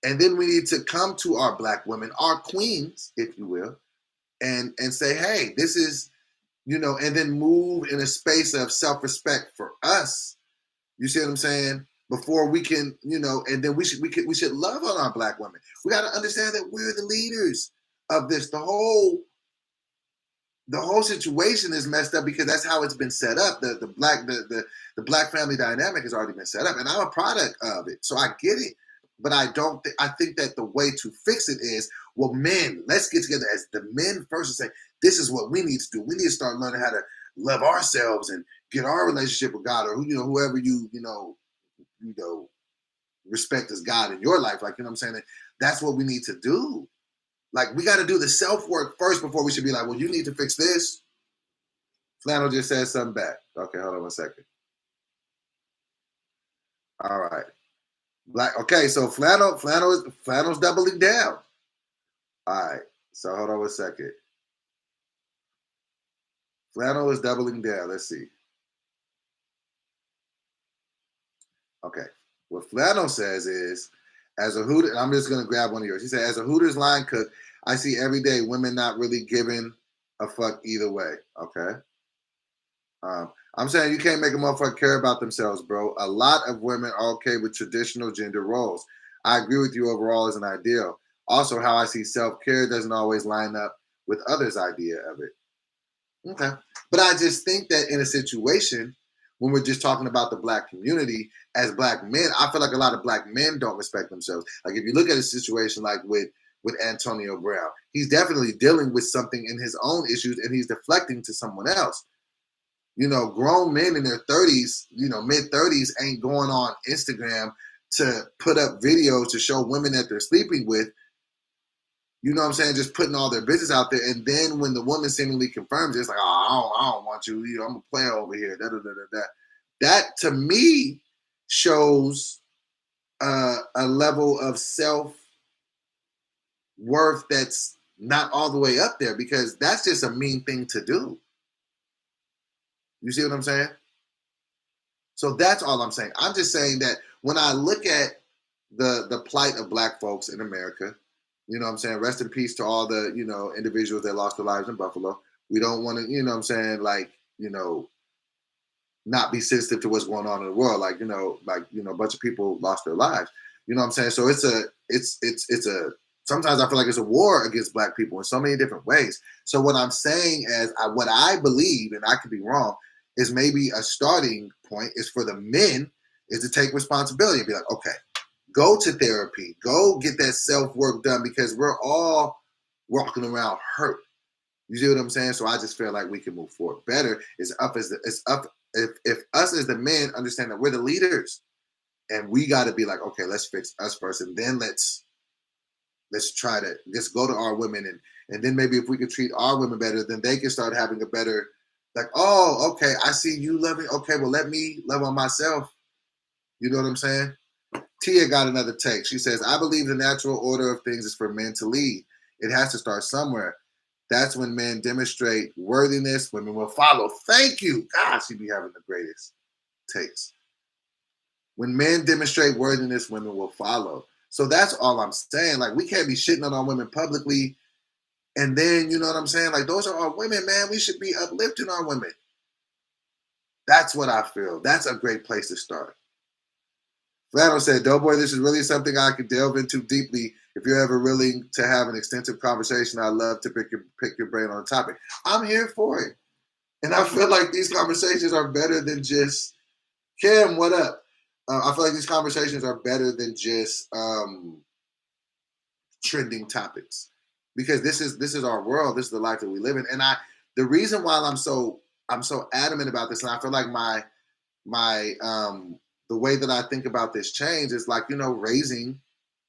And then we need to come to our black women, our queens, if you will, and say, hey, this is, and then move in a space of self-respect for us. You see what I'm saying? Before we can, and then we should love on our black women. We got to understand that we're the leaders of this. The whole situation is messed up because that's how it's been set up. The black family dynamic has already been set up, and I'm a product of it, so I get it. But I think that the way to fix it is, well, men, let's get together as the men first and say, this is what we need to do. We need to start learning how to love ourselves and get our relationship with God, or whoever you respect as God in your life. Like, you know what I'm saying? That's what we need to do. Like, we got to do the self-work first before we should be like, well, you need to fix this. Flannel just said something back. Okay, hold on 1 second. All right. Okay, so Flannel's doubling down. All right, so hold on 1 second. Flannel is doubling down. Let's see. Okay. What Flannel says is, as a Hooters, I'm just going to grab one of yours. He said, as a Hooters line cook, I see every day women not really giving a fuck either way. Okay. I'm saying you can't make a motherfucker care about themselves, bro. A lot of women are okay with traditional gender roles. I agree with you overall as an ideal. Also, how I see self-care doesn't always line up with others' idea of it. Okay. But I just think that in a situation when we're just talking about the black community, as black men, I feel like a lot of black men don't respect themselves. Like if you look at a situation like with Antonio Brown, he's definitely dealing with something in his own issues and he's deflecting to someone else. You know, grown men in their 30s, you know, mid-30s ain't going on Instagram to put up videos to show women that they're sleeping with. You know what I'm saying? Just putting all their business out there. And then when the woman seemingly confirms it, it's like, oh, I don't want you. I'm a player over here. Da, da, da, da, da. That, to me, shows a level of self-worth that's not all the way up there because that's just a mean thing to do. You see what I'm saying? So that's all I'm saying. I'm just saying that when I look at the plight of black folks in America, you know what I'm saying? Rest in peace to all the, you know, individuals that lost their lives in Buffalo. We don't want to, you know what I'm saying, like, you know, not be sensitive to what's going on in the world. Like, you know, a bunch of people lost their lives. You know what I'm saying? So it's a sometimes I feel like it's a war against black people in so many different ways. So what I'm saying what I believe, and I could be wrong, is maybe a starting point is for the men is to take responsibility and be like, okay, go to therapy, go get that self-work done because we're all walking around hurt. You see what I'm saying? So I just feel like we can move forward better. If us as the men understand that we're the leaders and we got to be like, okay, let's fix us first. And then let's try to just go to our women. And then maybe if we could treat our women better, then they can start having a better, like, oh, okay, I see you loving. Okay, well, let me love on myself. You know what I'm saying? Tia got another take. She says, I believe the natural order of things is for men to lead. It has to start somewhere. That's when men demonstrate worthiness, women will follow. Thank you. Gosh, she be having the greatest takes. When men demonstrate worthiness, women will follow. So that's all I'm saying. Like, we can't be shitting on our women publicly. And then, you know what I'm saying? Like, those are our women, man. We should be uplifting our women. That's what I feel. That's a great place to start. Flannel said, Doughboy, this is really something I could delve into deeply. If you're ever willing to have an extensive conversation, I'd love to pick your brain on the topic. I'm here for it. And I feel like these conversations are better than just, Kim, what up? I feel like these conversations are better than just trending topics. Because this is our world. This is the life that we live in. And the reason why I'm so adamant about this, and I feel like my the way that I think about this change is like, you know, raising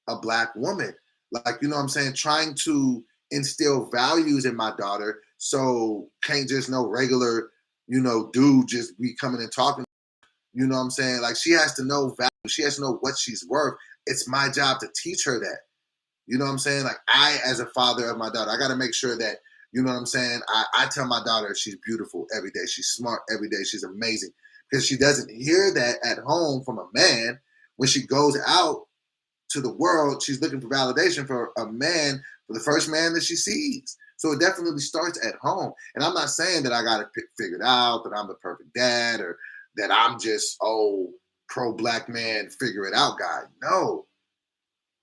a black woman. Like, you know what I'm saying? Trying to instill values in my daughter so can't just no regular, you know, dude just be coming and talking. You know what I'm saying? Like, she has to know value. She has to know what she's worth. It's my job to teach her that. You know what I'm saying? Like, I, as a father of my daughter, I got to make sure that, you know what I'm saying? I tell my daughter she's beautiful every day. She's smart every day. She's amazing. Because she doesn't hear that at home from a man. When she goes out to the world, she's looking for validation for a man, for the first man that she sees. So it definitely starts at home. And I'm not saying that I got it figured out, that I'm the perfect dad, or that I'm just, pro-black man, figure it out guy. No.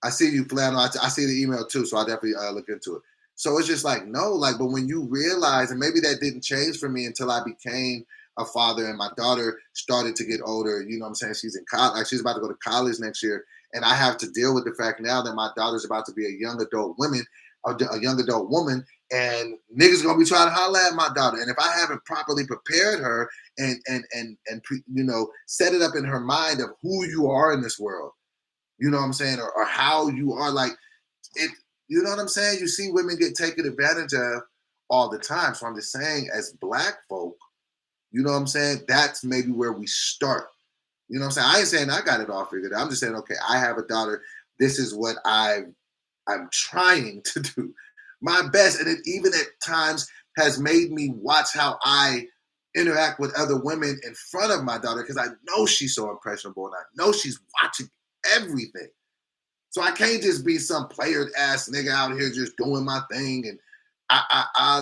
I see you, Flannel. I see the email too, so I'll definitely look into it. So it's just like, no, like, but when you realize, and maybe that didn't change for me until I became a father and my daughter started to get older. You know what I'm saying? She's in college. Like, she's about to go to college next year. And I have to deal with the fact now that my daughter's about to be a young adult woman, and niggas gonna be trying to holler at my daughter. And if I haven't properly prepared her and you know, set it up in her mind of who you are in this world, You know what I'm saying? Or how you are, like, it. You know what I'm saying? You see women get taken advantage of all the time. So I'm just saying, as Black folk, you know what I'm saying? That's maybe where we start. You know what I'm saying? I ain't saying I got it all figured out. I'm just saying, okay, I have a daughter. This is what I'm trying to do my best. And it even at times has made me watch how I interact with other women in front of my daughter, because I know she's so impressionable and I know she's watching everything. So I can't just be some player ass nigga out here just doing my thing. And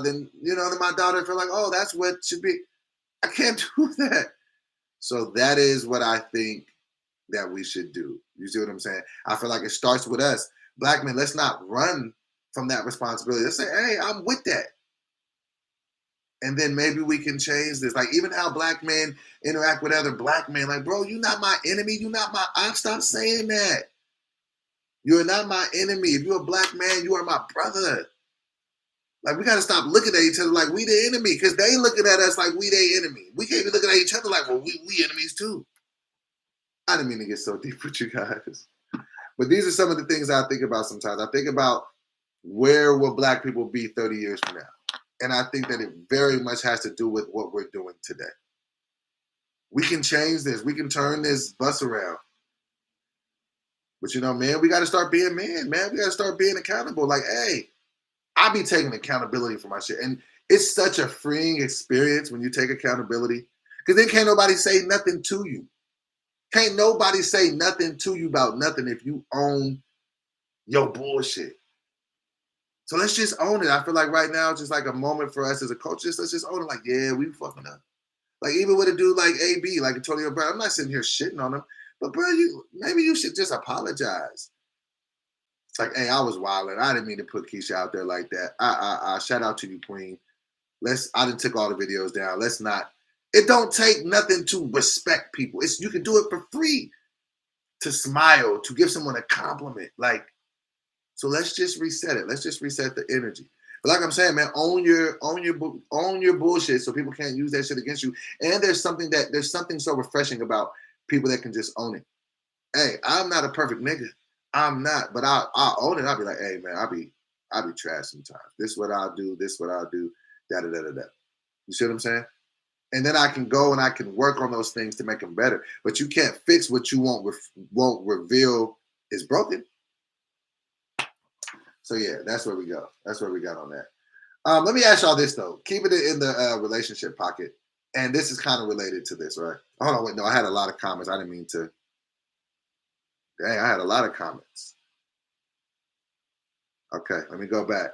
then, you know, then my daughter feel like, oh, that's what should be. I can't do that. So that is what I think that we should do. You see what I'm saying? I feel like it starts with us. Black men, let's not run from that responsibility. Let's say, hey, I'm with that. And then maybe we can change this. Like, even how Black men interact with other Black men. Like, bro, you're not my enemy. You're not my op. Stop saying that. You're not my enemy. If you're a Black man, you are my brother. Like, we got to stop looking at each other like we the enemy, because they looking at us like we their enemy. We can't be looking at each other like, well, we enemies too. I didn't mean to get so deep with you guys. But these are some of the things I think about sometimes. I think about where will Black people be 30 years from now? And I think that it very much has to do with what we're doing today. We can change this. We can turn this bus around. But, you know, man, we got to start being men, man. We got to start being accountable. Like, hey, I be taking accountability for my shit. And it's such a freeing experience when you take accountability, because then can't nobody say nothing to you. Can't nobody say nothing to you about nothing if you own your bullshit. So let's just own it. I feel like right now it's just like a moment for us as a culture. Let's just own it. Like, yeah, we fucking up. Like, even with a dude like AB, like Antonio Brown, I'm not sitting here shitting on him. But, bro, maybe you should just apologize. It's like, hey, I was wilding. I didn't mean to put Keisha out there like that. Shout out to you, Queen. I done took all the videos down. Let's not. It don't take nothing to respect people. You can do it for free. To smile, to give someone a compliment. Like, so let's just reset it. Let's just reset the energy. But like I'm saying, man, own your bullshit so people can't use that shit against you. And there's something so refreshing about people that can just own it. Hey, I'm not a perfect nigga. I'm not, but I'll own it. I'll be like, hey, man, I'll be trash sometimes. This is what I'll do. This is what I'll do. Da da da da da. You see what I'm saying? And then I can go and I can work on those things to make them better. But you can't fix what you won't reveal is broken. So yeah, that's where we go. That's where we got on that. Let me ask y'all this though. Keeping it in the relationship pocket, and this is kind of related to this, right? Hold on, wait, no, I had a lot of comments. I didn't mean to. Dang, I had a lot of comments. Okay, let me go back.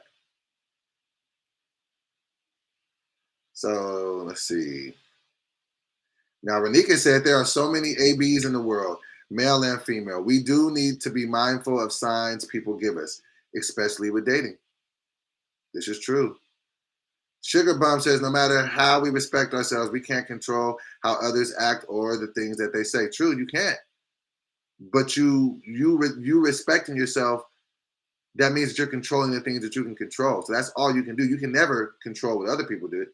So let's see. Now, Renika said there are so many ABs in the world, male and female. We do need to be mindful of signs people give us, especially with dating. This is true. Sugar Bum says no matter how we respect ourselves, we can't control how others act or the things that they say. True, you can't. But you respecting yourself, that means that you're controlling the things that you can control. So that's all you can do. You can never control what other people do.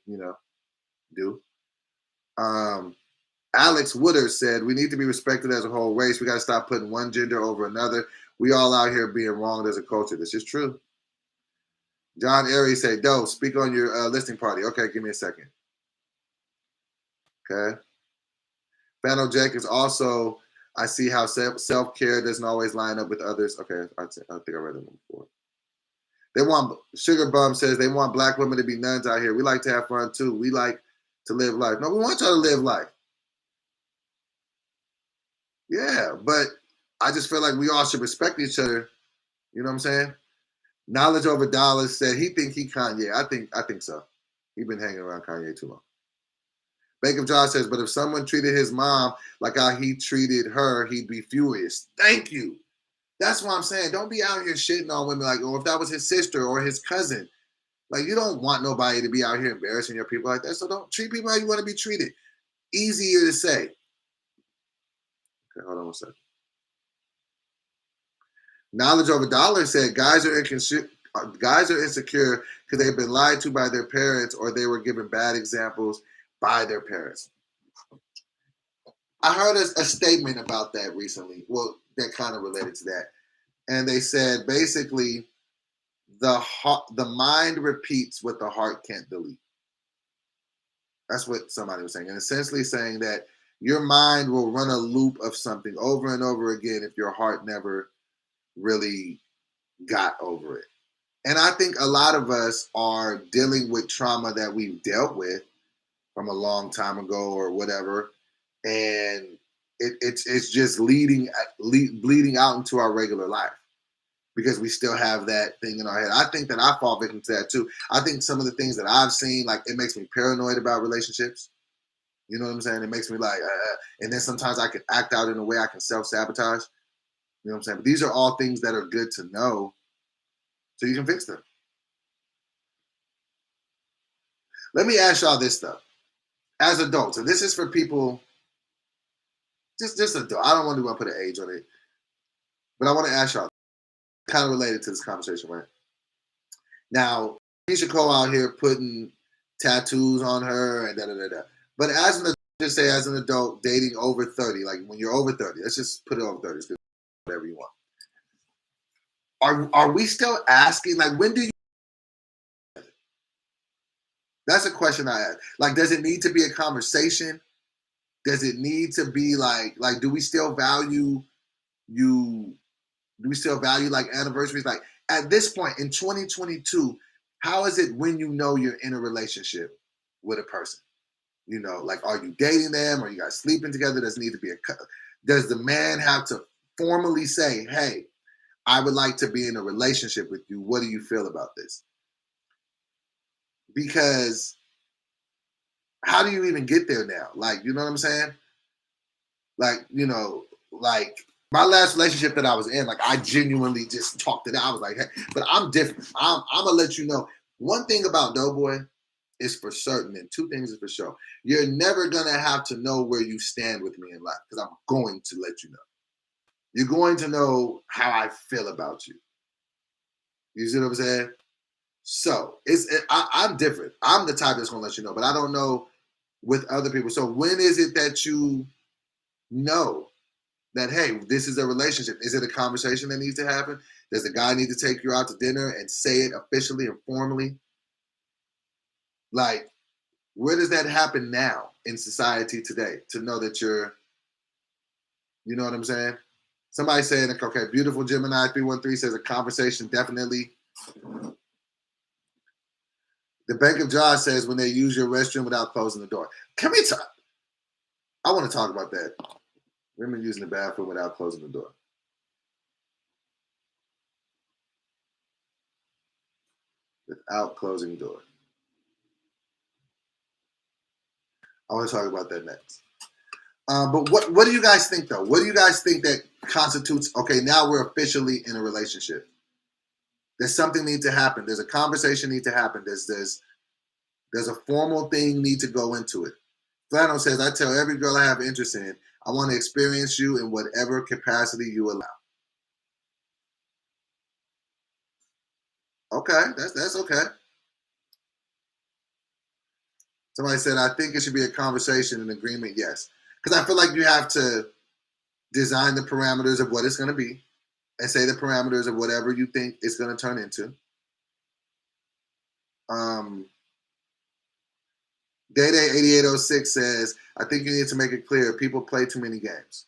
Alex Woodard said, we need to be respected as a whole race. We got to stop putting one gender over another. We all out here being wronged as a culture. This is true. John Aries said, Doe, speak on your listening party. Okay, give me a second. Okay. Fano Jenkins also, I see how self-care doesn't always line up with others. Okay, I think I read that one before. Sugar Bum says they want Black women to be nuns out here. We like to have fun too. We like to live life. No, we want y'all to live life. Yeah, but I just feel like we all should respect each other. You know what I'm saying? Knowledge over dollars said he Kanye. I think so. He's been hanging around Kanye too long. Bacon John says, but if someone treated his mom like how he treated her, he'd be furious. Thank you. That's what I'm saying. Don't be out here shitting on women like, oh, if that was his sister or his cousin. Like, you don't want nobody to be out here embarrassing your people like that. So don't treat people how you want to be treated. Easier to say. Okay, hold on one second. Knowledge over dollars said guys are insecure because they've been lied to by their parents or they were given bad examples by their parents. I heard a statement about that recently. Well, that kind of related to that. And they said basically the mind repeats what the heart can't delete. That's what somebody was saying. And essentially saying that your mind will run a loop of something over and over again if your heart never really got over it. And I think a lot of us are dealing with trauma that we've dealt with from a long time ago or whatever. And it's just bleeding out into our regular life because we still have that thing in our head. I think that I fall victim to that too. I think some of the things that I've seen, like it makes me paranoid about relationships. You know what I'm saying? It makes me like, and then sometimes I can act out in a way I can self-sabotage. You know what I'm saying? But these are all things that are good to know so you can fix them. Let me ask y'all this stuff. As adults, and this is for people, just adult. I don't want to put an age on it, but I want to ask y'all, kind of related to this conversation, right? Now, Keisha Cole out here putting tattoos on her and da-da-da-da. But as an adult, just say as an adult dating over 30, like when you're over 30, let's just put it over 30, because whatever you want. Are we still asking, like, when do you? That's a question I ask. Like, does it need to be a conversation? Does it need to be like do we still value you? Do we still value like anniversaries? Like at this point in 2022, how is it when you know you're in a relationship with a person? You know, like, are you dating them? Are you guys sleeping together? Does it need to be does the man have to formally say, hey, I would like to be in a relationship with you. What do you feel about this? Because how do you even get there now? Like, you know what I'm saying? Like, you know, like my last relationship that I was in, like I genuinely just talked it out. I was like, hey, but I'm different. I'm gonna let you know. One thing about Doughboy is for certain, and two things is for sure. You're never gonna have to know where you stand with me in life because I'm going to let you know. You're going to know how I feel about you. You see what I'm saying? So I'm different. I'm the type that's gonna let you know, but I don't know with other people. So when is it that you know that, hey, this is a relationship? Is it a conversation that needs to happen? Does the guy need to take you out to dinner and say it officially and formally? Like, where does that happen now in society today to know that you're, you know what I'm saying? Somebody saying, okay, beautiful Gemini 313 says a conversation definitely. The Bank of Jaws says when they use your restroom without closing the door. Can we talk? I want to talk about that. Women using the bathroom without closing the door. Without closing the door. I want to talk about that next. But what do you guys think, though? What do you guys think that constitutes, okay, now we're officially in a relationship? There's something need to happen. There's a conversation need to happen. There's a formal thing need to go into it. Flannel says, I tell every girl I have interest in, I want to experience you in whatever capacity you allow. Okay, that's okay. Somebody said, I think it should be a conversation, an agreement, yes. Because I feel like you have to design the parameters of what it's going to be and say the parameters of whatever you think it's going to turn into. Day8806 says, I think you need to make it clear people play too many games.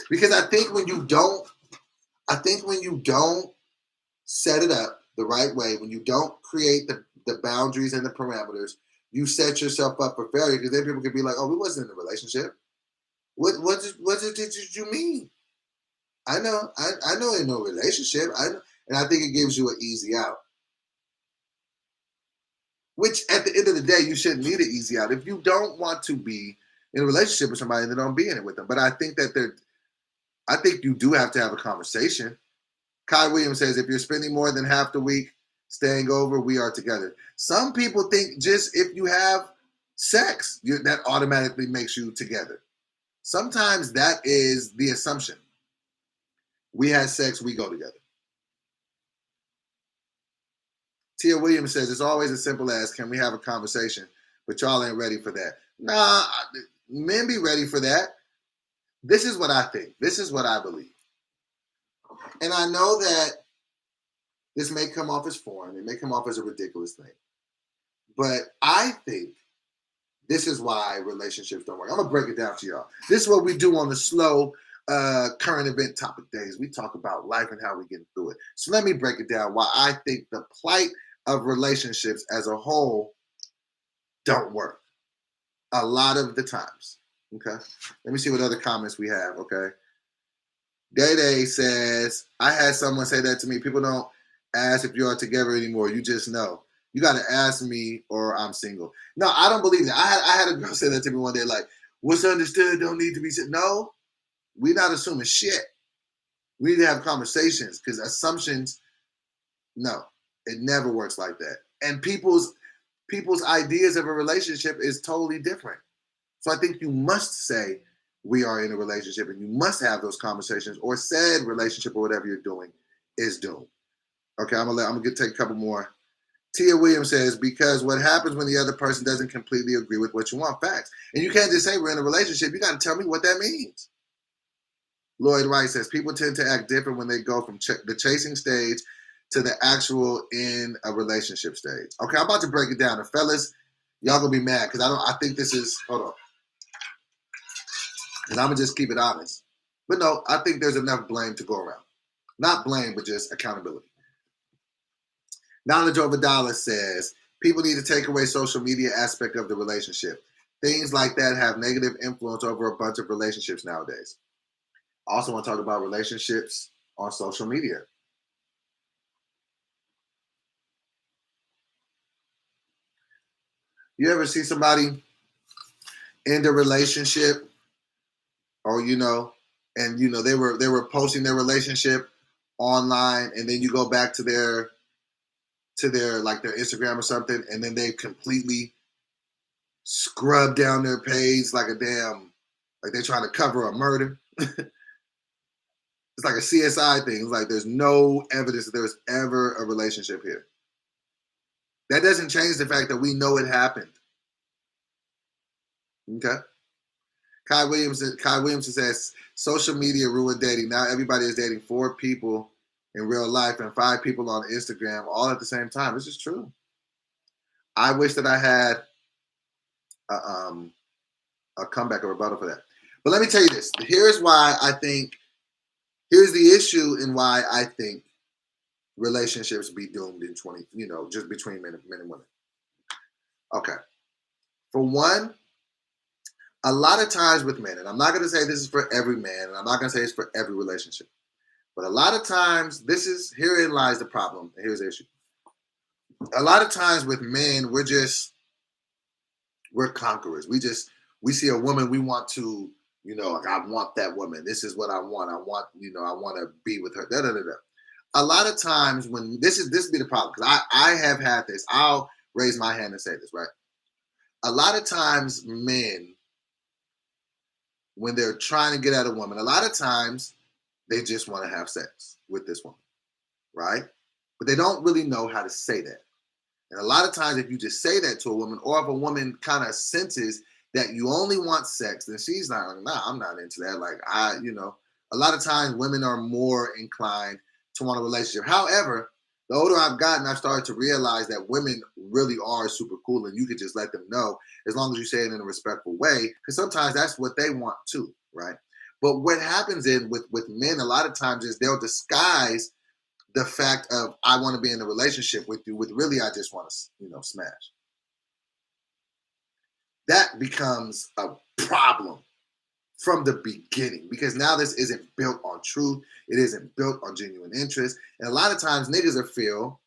Because I think when you don't set it up the right way, when you don't create the boundaries and the parameters, you set yourself up for failure, because then people could be like, oh, we wasn't in a relationship. What did you mean? I know in no relationship. And I think it gives you an easy out. Which at the end of the day, you shouldn't need an easy out. If you don't want to be in a relationship with somebody, then don't be in it with them. But I think you do have to have a conversation. Kai Williams says, if you're spending more than half the week staying over, we are together. Some people think just if you have sex, that automatically makes you together. Sometimes that is the assumption. We had sex, we go together. Tia Williams says, it's always as simple as, can we have a conversation? But y'all ain't ready for that. Nah, men be ready for that. This is what I think. This is what I believe. And I know that this may come off as foreign. It may come off as a ridiculous thing. But I think this is why relationships don't work. I'm going to break it down to y'all. This is what we do on the slow current event topic days. We talk about life and how we get through it. So let me break it down why I think the plight of relationships as a whole don't work a lot of the times. Okay. Let me see what other comments we have. Okay. Day says, I had someone say that to me. People don't ask if you are together anymore. You just know. You got to ask me or I'm single. No, I don't believe that. I had a girl say that to me one day, like, what's understood don't need to be said. No, we're not assuming shit. We need to have conversations because assumptions, no, it never works like that. And people's ideas of a relationship is totally different. So I think you must say we are in a relationship and you must have those conversations, or said relationship or whatever you're doing is doomed. Okay, I'm gonna take a couple more. Tia Williams says, because what happens when the other person doesn't completely agree with what you want? Facts. And you can't just say we're in a relationship. You got to tell me what that means. Lloyd Wright says, people tend to act different when they go from the chasing stage to the actual in a relationship stage. Okay, I'm about to break it down. And fellas, y'all gonna be mad because I think this is, hold on. And I'm gonna just keep it honest. But no, I think there's enough blame to go around. Not blame, but just accountability. Knowledge Over Dollar says, people need to take away social media aspect of the relationship. Things like that have negative influence over a bunch of relationships nowadays. I also want to talk about relationships on social media. You ever see somebody end a relationship, or they were posting their relationship online, and then you go back to their like their Instagram or something, and then they completely scrub down their page like a damn, like they're trying to cover a murder. It's like a CSI thing. It's like there's no evidence that there was ever a relationship here. That doesn't change the fact that we know it happened. Okay. Kai Williamson says, social media ruined dating. Now everybody is dating 4 people in real life and 5 people on Instagram all at the same time. This is true. I wish that I had a comeback or rebuttal for that. But let me tell you this. Here's the issue in why I think relationships be doomed in just between men and women. Okay. For one, a lot of times with men, and I'm not going to say this is for every man, and I'm not going to say it's for every relationship, but a lot of times, herein lies the problem, and here's the issue. A lot of times with men, we're conquerors. We see a woman, we want to, like, I want that woman. This is what I want. I want to be with her. A lot of times when this be the problem, because I have had this. I'll raise my hand and say this, right? A lot of times men, when they're trying to get at a woman, a lot of times they just want to have sex with this woman, right? But they don't really know how to say that. And a lot of times if you just say that to a woman, or if a woman kind of senses that you only want sex, then she's not like, nah, I'm not into that. Like, a lot of times women are more inclined to want a relationship. However, the older I've gotten, I've started to realize that women really are super cool, and you can just let them know as long as you say it in a respectful way, because sometimes that's what they want too, right? But what happens with men a lot of times is they'll disguise the fact of, I want to be in a relationship with you, with really I just want to, smash. That becomes a problem from the beginning, because now this isn't built on truth. It isn't built on genuine interest. And a lot of times niggas will feel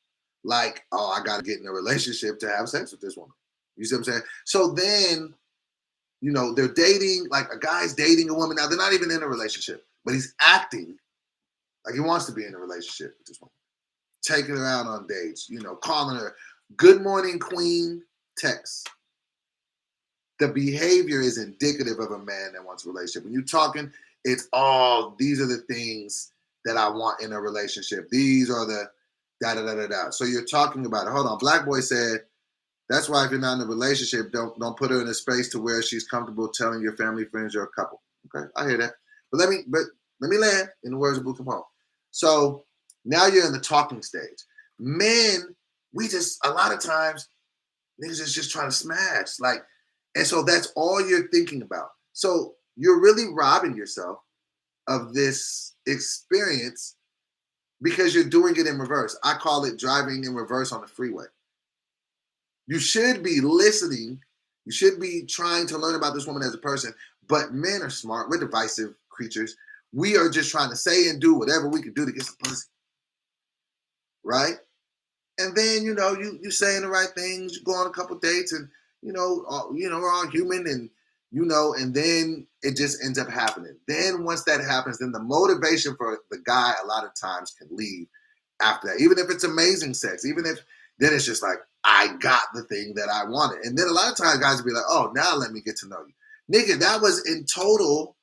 like, oh, I got to get in a relationship to have sex with this woman. You see what I'm saying? So then, they're dating, like a guy's dating a woman. Now they're not even in a relationship, but he's acting like he wants to be in a relationship with this woman. Taking her out on dates, calling her good morning queen text. The behavior is indicative of a man that wants a relationship. When you're talking, it's these are the things that I want in a relationship. These are the da-da-da-da-da. So you're talking about it. Hold on. Black Boy said, that's why if you're not in a relationship, don't put her in a space to where she's comfortable telling your family, friends, you're a couple. Okay, I hear that. But let me land in the words of Blue Capone. So now you're in the talking stage. Men, we just, a lot of times, niggas is just trying to smash. Like, and so that's all you're thinking about. So you're really robbing yourself of this experience because you're doing it in reverse. I call it driving in reverse on the freeway. You should be listening. You should be trying to learn about this woman as a person. But men are smart. We're divisive creatures. We are just trying to say and do whatever we can do to get some pussy. Right? And then, you saying the right things. You go on a couple dates and, we're all human and, and then it just ends up happening. Then once that happens, then the motivation for the guy a lot of times can leave after that. Even if it's amazing sex, then it's just like, I got the thing that I wanted. And then a lot of times guys will be like, oh, now let me get to know you. Nigga, that was in total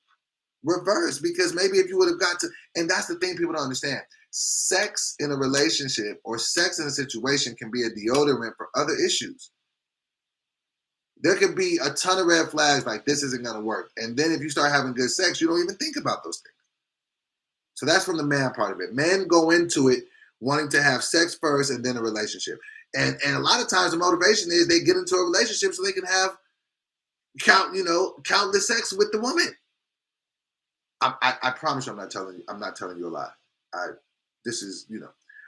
reverse because maybe if you would have got to, and that's the thing people don't understand. Sex in a relationship or sex in a situation can be a deodorant for other issues. There could be a ton of red flags like this isn't going to work. And then if you start having good sex, you don't even think about those things. So that's from the man part of it. Men go into it wanting to have sex first and then a relationship. And a lot of times the motivation is they get into a relationship so they can have countless sex with the woman. I promise you I'm not telling you a lie.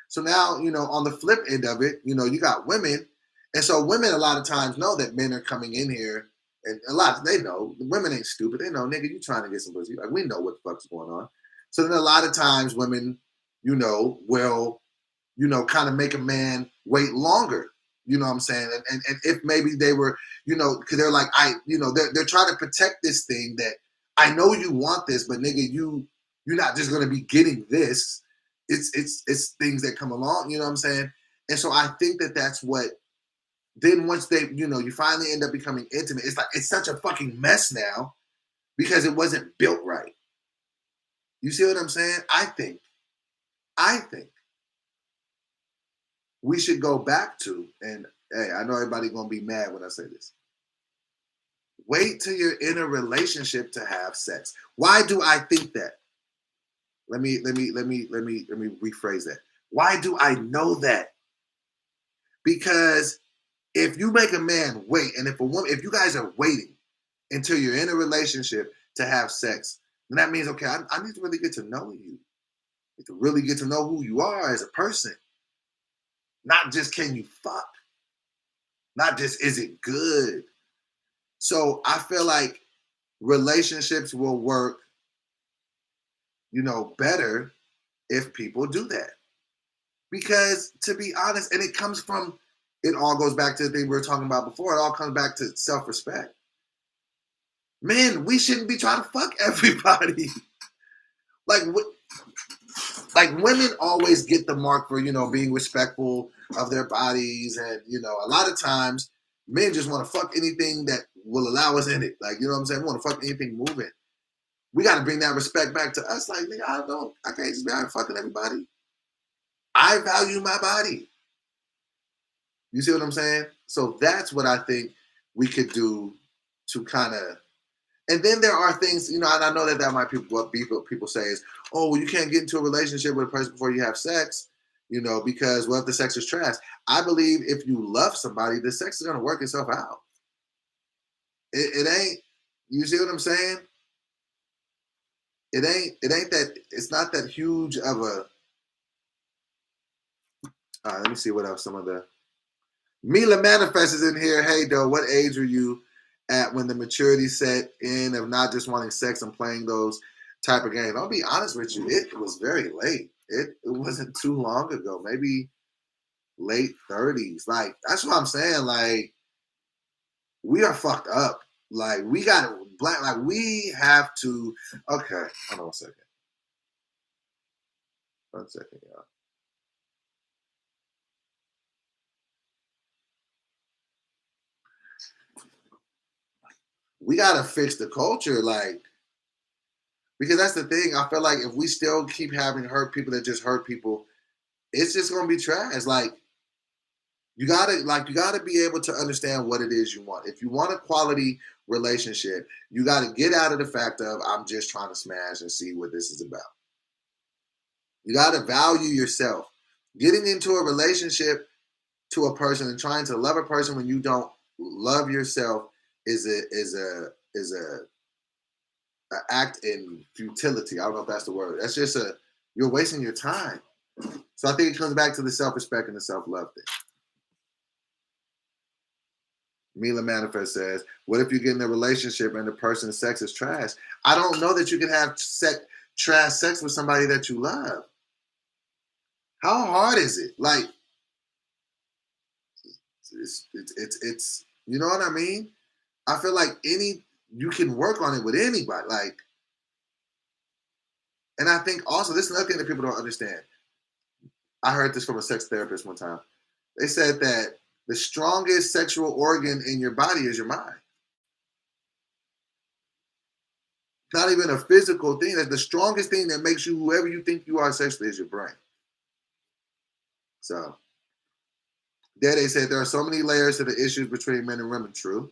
So now, on the flip end of it, you got women. And so women a lot of times know that men are coming in here and they know. The women ain't stupid. They know, nigga, you trying to get some pussy. Like, we know what the fuck's going on. So then a lot of times women, will, kind of make a man wait longer. You know what I'm saying? And if maybe they were, because they're like, they're trying to protect this thing that I know you want this, but nigga, you're not just gonna be getting this. It's things that come along. You know what I'm saying? And so I think that's what. Then once they, you finally end up becoming intimate. It's like it's such a fucking mess now because it wasn't built right. You see what I'm saying? I think we should go back to, and hey, I know everybody gonna be mad when I say this. Wait till you're in a relationship to have sex. Why do I think that? Let me rephrase that. Why do I know that? Because if you make a man wait, and if you guys are waiting until you're in a relationship to have sex, then that means, okay, I need to really get to know you. I need to really get to know who you are as a person. Not just can you fuck. Not just is it good. So I feel like relationships will work, better if people do that. Because to be honest, and it all goes back to the thing we were talking about before. It all comes back to self-respect. Men, we shouldn't be trying to fuck everybody. Like women always get the mark for, being respectful of their bodies. And, a lot of times men just want to fuck anything that will allow us in it. Like, you know what I'm saying? We want to fuck anything moving. We got to bring that respect back to us. Like, nigga, I can't just be out fucking everybody. I value my body. You see what I'm saying? So that's what I think we could do to kind of, and then there are things, and I know that might be what people say is, oh, well, you can't get into a relationship with a person before you have sex, because what if the sex is trash? I believe if you love somebody, the sex is going to work itself out. It ain't, you see what I'm saying? It ain't that, it's not that huge of a, let me see what else some of the, Mila Manifest is in here. Hey, though, what age were you at when the maturity set in of not just wanting sex and playing those type of games? I'll be honest with you. It was very late. It wasn't too long ago. Maybe late 30s. Like, that's what I'm saying. Like, we are fucked up. Like, we got to, like, we have to, okay. Hold on 1 second. 1 second, y'all. We got to fix the culture, like, because that's the thing. I feel like if we still keep having hurt people that just hurt people, it's just going to be trash. Like, you got to be able to understand what it is you want. If you want a quality relationship, you got to get out of the fact of, I'm just trying to smash and see what this is about. You got to value yourself. Getting into a relationship to a person and trying to love a person when you don't love yourself is a act in futility. I don't know if that's the word. That's just you're wasting your time. So I think it comes back to the self-respect and the self-love thing. Mila Manifest says, what if you get in a relationship and the person's sex is trash? I don't know that you can have trash sex with somebody that you love. How hard is it? Like, it's you know what I mean? I feel like you can work on it with anybody. Like, and I think also, this is another thing that people don't understand. I heard this from a sex therapist one time. They said that the strongest sexual organ in your body is your mind. Not even a physical thing. That the strongest thing that makes you whoever you think you are sexually is your brain. So, there they said there are so many layers to the issues between men and women. True.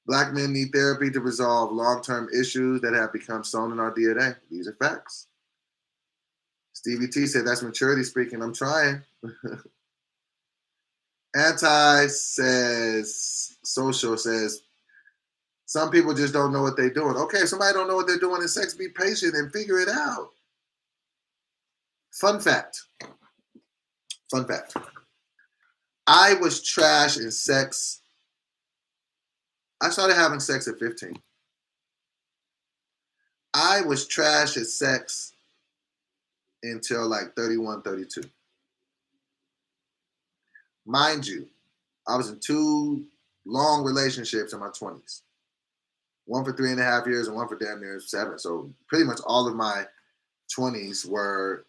Black men need therapy to resolve long-term issues that have become sewn in our DNA. These are facts. Stevie T said that's maturity speaking. I'm trying. Social says, some people just don't know what they're doing. Okay, if somebody don't know what they're doing in sex, be patient and figure it out. Fun fact. I was trash in sex. I started having sex at 15. I was trash at sex until like 31, 32. Mind you, I was in 2 long relationships in my 20s. One for 3.5 years and one for damn near 7. So pretty much all of my 20s were,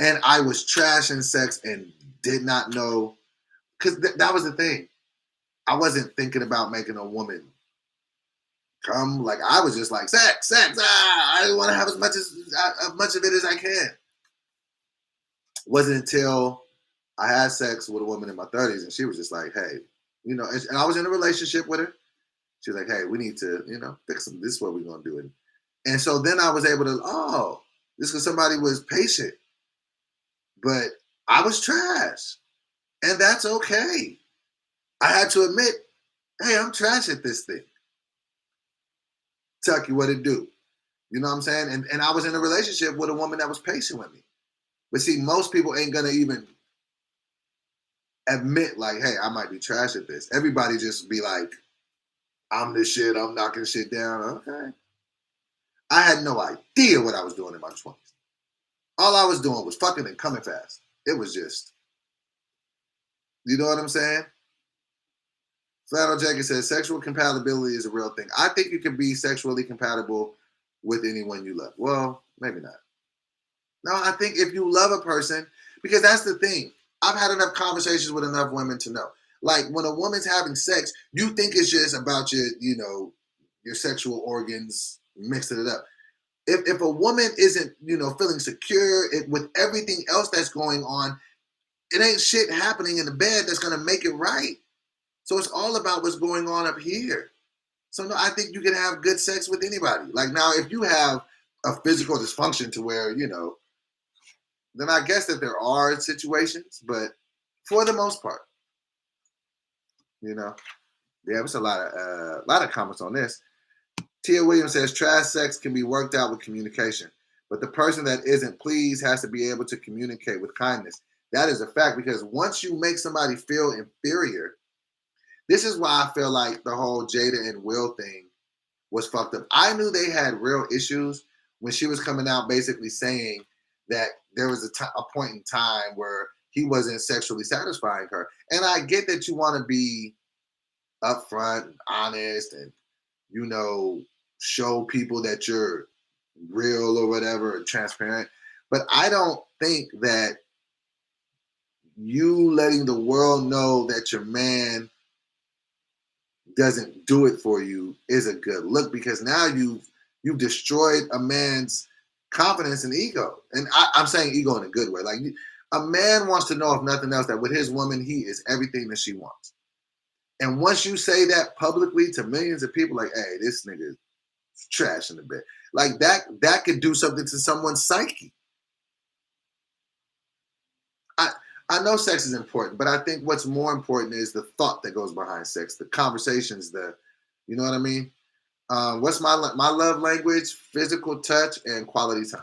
and I was trash in sex and did not know, because that was the thing. I wasn't thinking about making a woman come. Like, I was just like, sex. I want to have as much of it as I can. Wasn't until I had sex with a woman in my 30s and she was just like, hey, and I was in a relationship with her. She was like, hey, we need to, fix them. This is what we're going to do. And so then I was able to, this because somebody was patient. But I was trash. And that's okay. I had to admit, hey, I'm trash at this thing. Tucky, what it do? You know what I'm saying? And I was in a relationship with a woman that was patient with me. But see, most people ain't going to even admit, like, hey, I might be trash at this. Everybody just be like, I'm this shit, I'm knocking shit down. Okay. I had no idea what I was doing in my 20s. All I was doing was fucking and coming fast. It was just, you know what I'm saying? Flannel Jacket says, sexual compatibility is a real thing. I think you can be sexually compatible with anyone you love. Well, maybe not. No, I think if you love a person, because that's the thing. I've had enough conversations with enough women to know. Like, when a woman's having sex, you think it's just about your sexual organs, mixing it up. If a woman isn't, feeling secure with everything else that's going on, it ain't shit happening in the bed that's going to make it right. So it's all about what's going on up here. So no, I think you can have good sex with anybody. Like, now, if you have a physical dysfunction to where, then I guess that there are situations, but for the most part, yeah, there's a lot of comments on this. Tia Williams says, trash sex can be worked out with communication, but the person that isn't pleased has to be able to communicate with kindness. That is a fact, because once you make somebody feel inferior, this is why I feel like the whole Jada and Will thing was fucked up. I knew they had real issues when she was coming out basically saying that there was a point in time where he wasn't sexually satisfying her. And I get that you want to be upfront and honest and, show people that you're real or whatever, and transparent. But I don't think that you letting the world know that your man doesn't do it for you is a good look, because now you've destroyed a man's confidence and ego. And I'm saying ego in a good way. Like, a man wants to know, if nothing else, that with his woman, he is everything that she wants. And once you say that publicly to millions of people, like, hey, this nigga is trash in the bed, like that could do something to someone's psyche. I know sex is important, but I think what's more important is the thought that goes behind sex, the conversations, you know what I mean? What's my love language? Physical touch and quality time.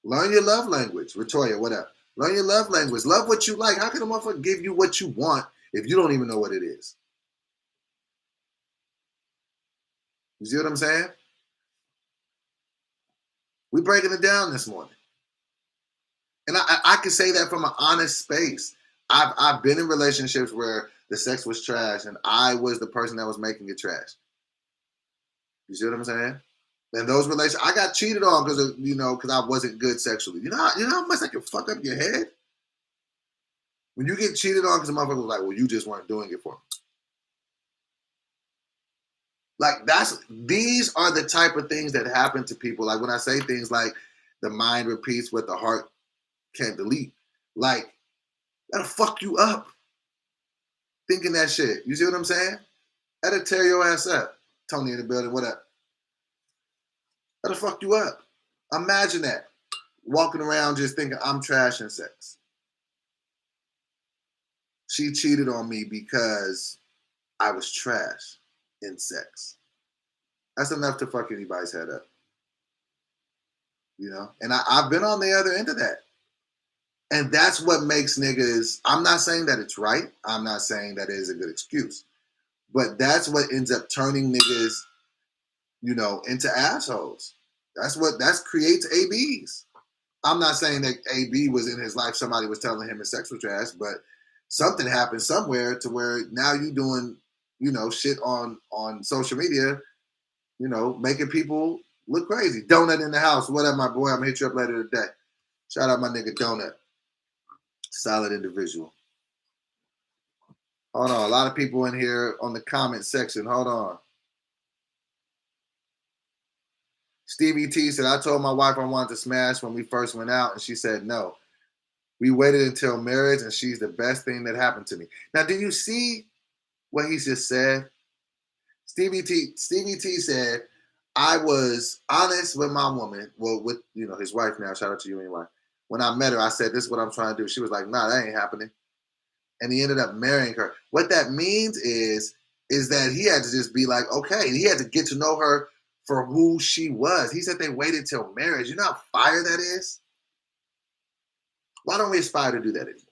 Learn your love language. Victoria, what up? Learn your love language. Love what you like. How can a motherfucker give you what you want if you don't even know what it is? You see what I'm saying? We're breaking it down this morning. And I can say that from an honest space. I've been in relationships where the sex was trash and I was the person that was making it trash. You see what I'm saying? And those relationships, I got cheated on because I wasn't good sexually. You know how much I can fuck up your head? When you get cheated on because a motherfucker was like, well, you just weren't doing it for me. Like these are the type of things that happen to people. Like when I say things like the mind repeats what the heart can't delete. Like, that'll fuck you up. Thinking that shit. You see what I'm saying? That'll tear your ass up. Tony in the building, what up? That'll fuck you up. Imagine that. Walking around just thinking I'm trash in sex. She cheated on me because I was trash in sex. That's enough to fuck anybody's head up. You know? And I've been on the other end of that. And that's what makes niggas, I'm not saying that it's right. I'm not saying that it is a good excuse. But that's what ends up turning niggas, into assholes. That creates ABs. I'm not saying that AB was in his life, somebody was telling him his sex was trash, but something happened somewhere to where now you doing, shit on social media, making people look crazy. Donut in the house. What up, my boy? I'm gonna hit you up later today. Shout out my nigga Donut. Solid individual. Hold on. A lot of people in here on the comment section. Hold on. Stevie T said, I told my wife I wanted to smash when we first went out, and she said no. We waited until marriage, and she's the best thing that happened to me. Now, do you see what he just said? Stevie T said, I was honest with my woman, well, with his wife now. Shout out to you anyway. When I met her, I said, this is what I'm trying to do. She was like, nah, that ain't happening. And he ended up marrying her. What that means is that he had to just be like, okay. He had to get to know her for who she was. He said they waited till marriage. You know how fire that is? Why don't we aspire to do that anymore?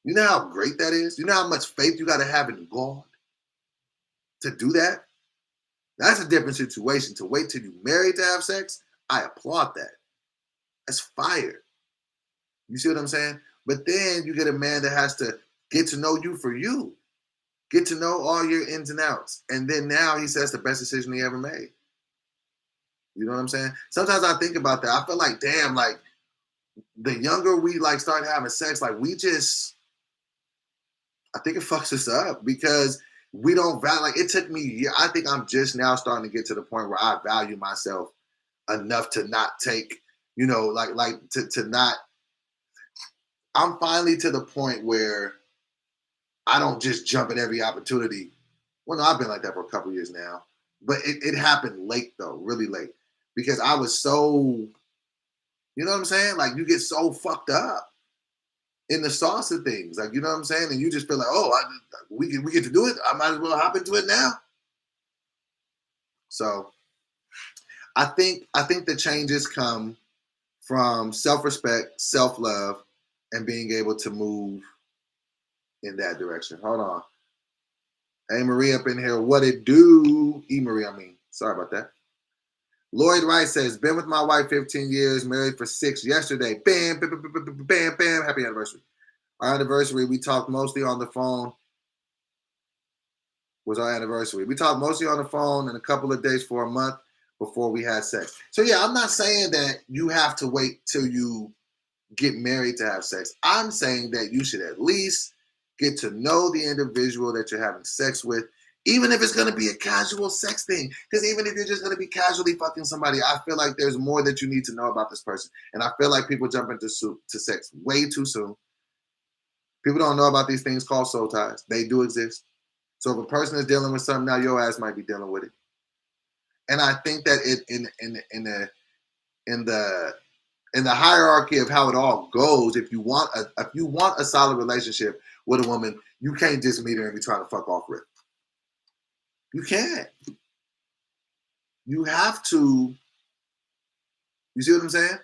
You know how great that is? You know how much faith you got to have in God to do that? That's a different situation. To wait till you're married to have sex, I applaud that. That's fire. You see what I'm saying? But then you get a man that has to get to know you for you. Get to know all your ins and outs. And then now he says the best decision he ever made. You know what I'm saying? Sometimes I think about that. I feel like, damn, like the younger we start having sex, I think it fucks us up because we don't value, it took me, I think I'm just now starting to get to the point where I value myself enough to not take, to not, I'm finally to the point where I don't just jump at every opportunity. Well, no, I've been like that for a couple years now. But it happened late, though, really late. Because I was so, you know what I'm saying? Like, you get so fucked up in the sauce of things. Like, you know what I'm saying? And you just feel like, we get to do it. I might as well hop into it now. So, I think the changes come from self-respect, self-love, and being able to move in that direction. Hold on. Hey, Marie up in here. What it do? E-Marie, Sorry about that. Lloyd Wright says, been with my wife 15 years, married for 6 yesterday. Bam, bam, bam, bam, bam, bam. Happy anniversary. Our anniversary, we talked mostly on the phone. Was our anniversary. We talked mostly on the phone and a couple of days for a month before we had sex. So, yeah, I'm not saying that you have to wait till you get married to have sex. I'm saying that you should at least get to know the individual that you're having sex with, even if it's going to be a casual sex thing. Because even if you're just going to be casually fucking somebody, I feel like there's more that you need to know about this person. And I feel like people jump into sex way too soon. People don't know about these things called soul ties. They do exist. So if a person is dealing with something now, your ass might be dealing with it. And I think that in the in the hierarchy of how it all goes, if you want a solid relationship with a woman, you can't just meet her and be trying to fuck off rip. You can't. You have to. You see what I'm saying?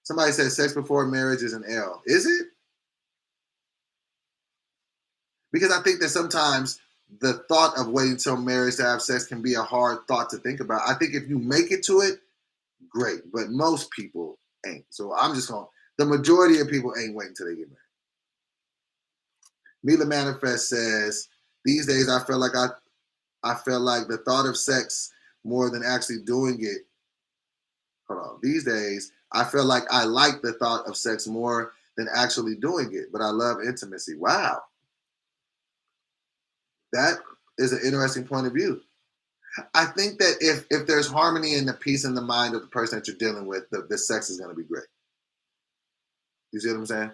Somebody said sex before marriage is an L. Is it? Because I think that sometimes the thought of waiting till marriage to have sex can be a hard thought to think about. I think if you make it to it, great. But most people ain't. So I'm just going, the majority of people ain't waiting till they get married. Mila Manifest says, these days I feel like the thought of sex more than actually doing it. Hold on. These days, I feel like I like the thought of sex more than actually doing it, but I love intimacy. Wow. That is an interesting point of view. I think that if there's harmony in the peace in the mind of the person that you're dealing with, the sex is going to be great. You see what I'm saying?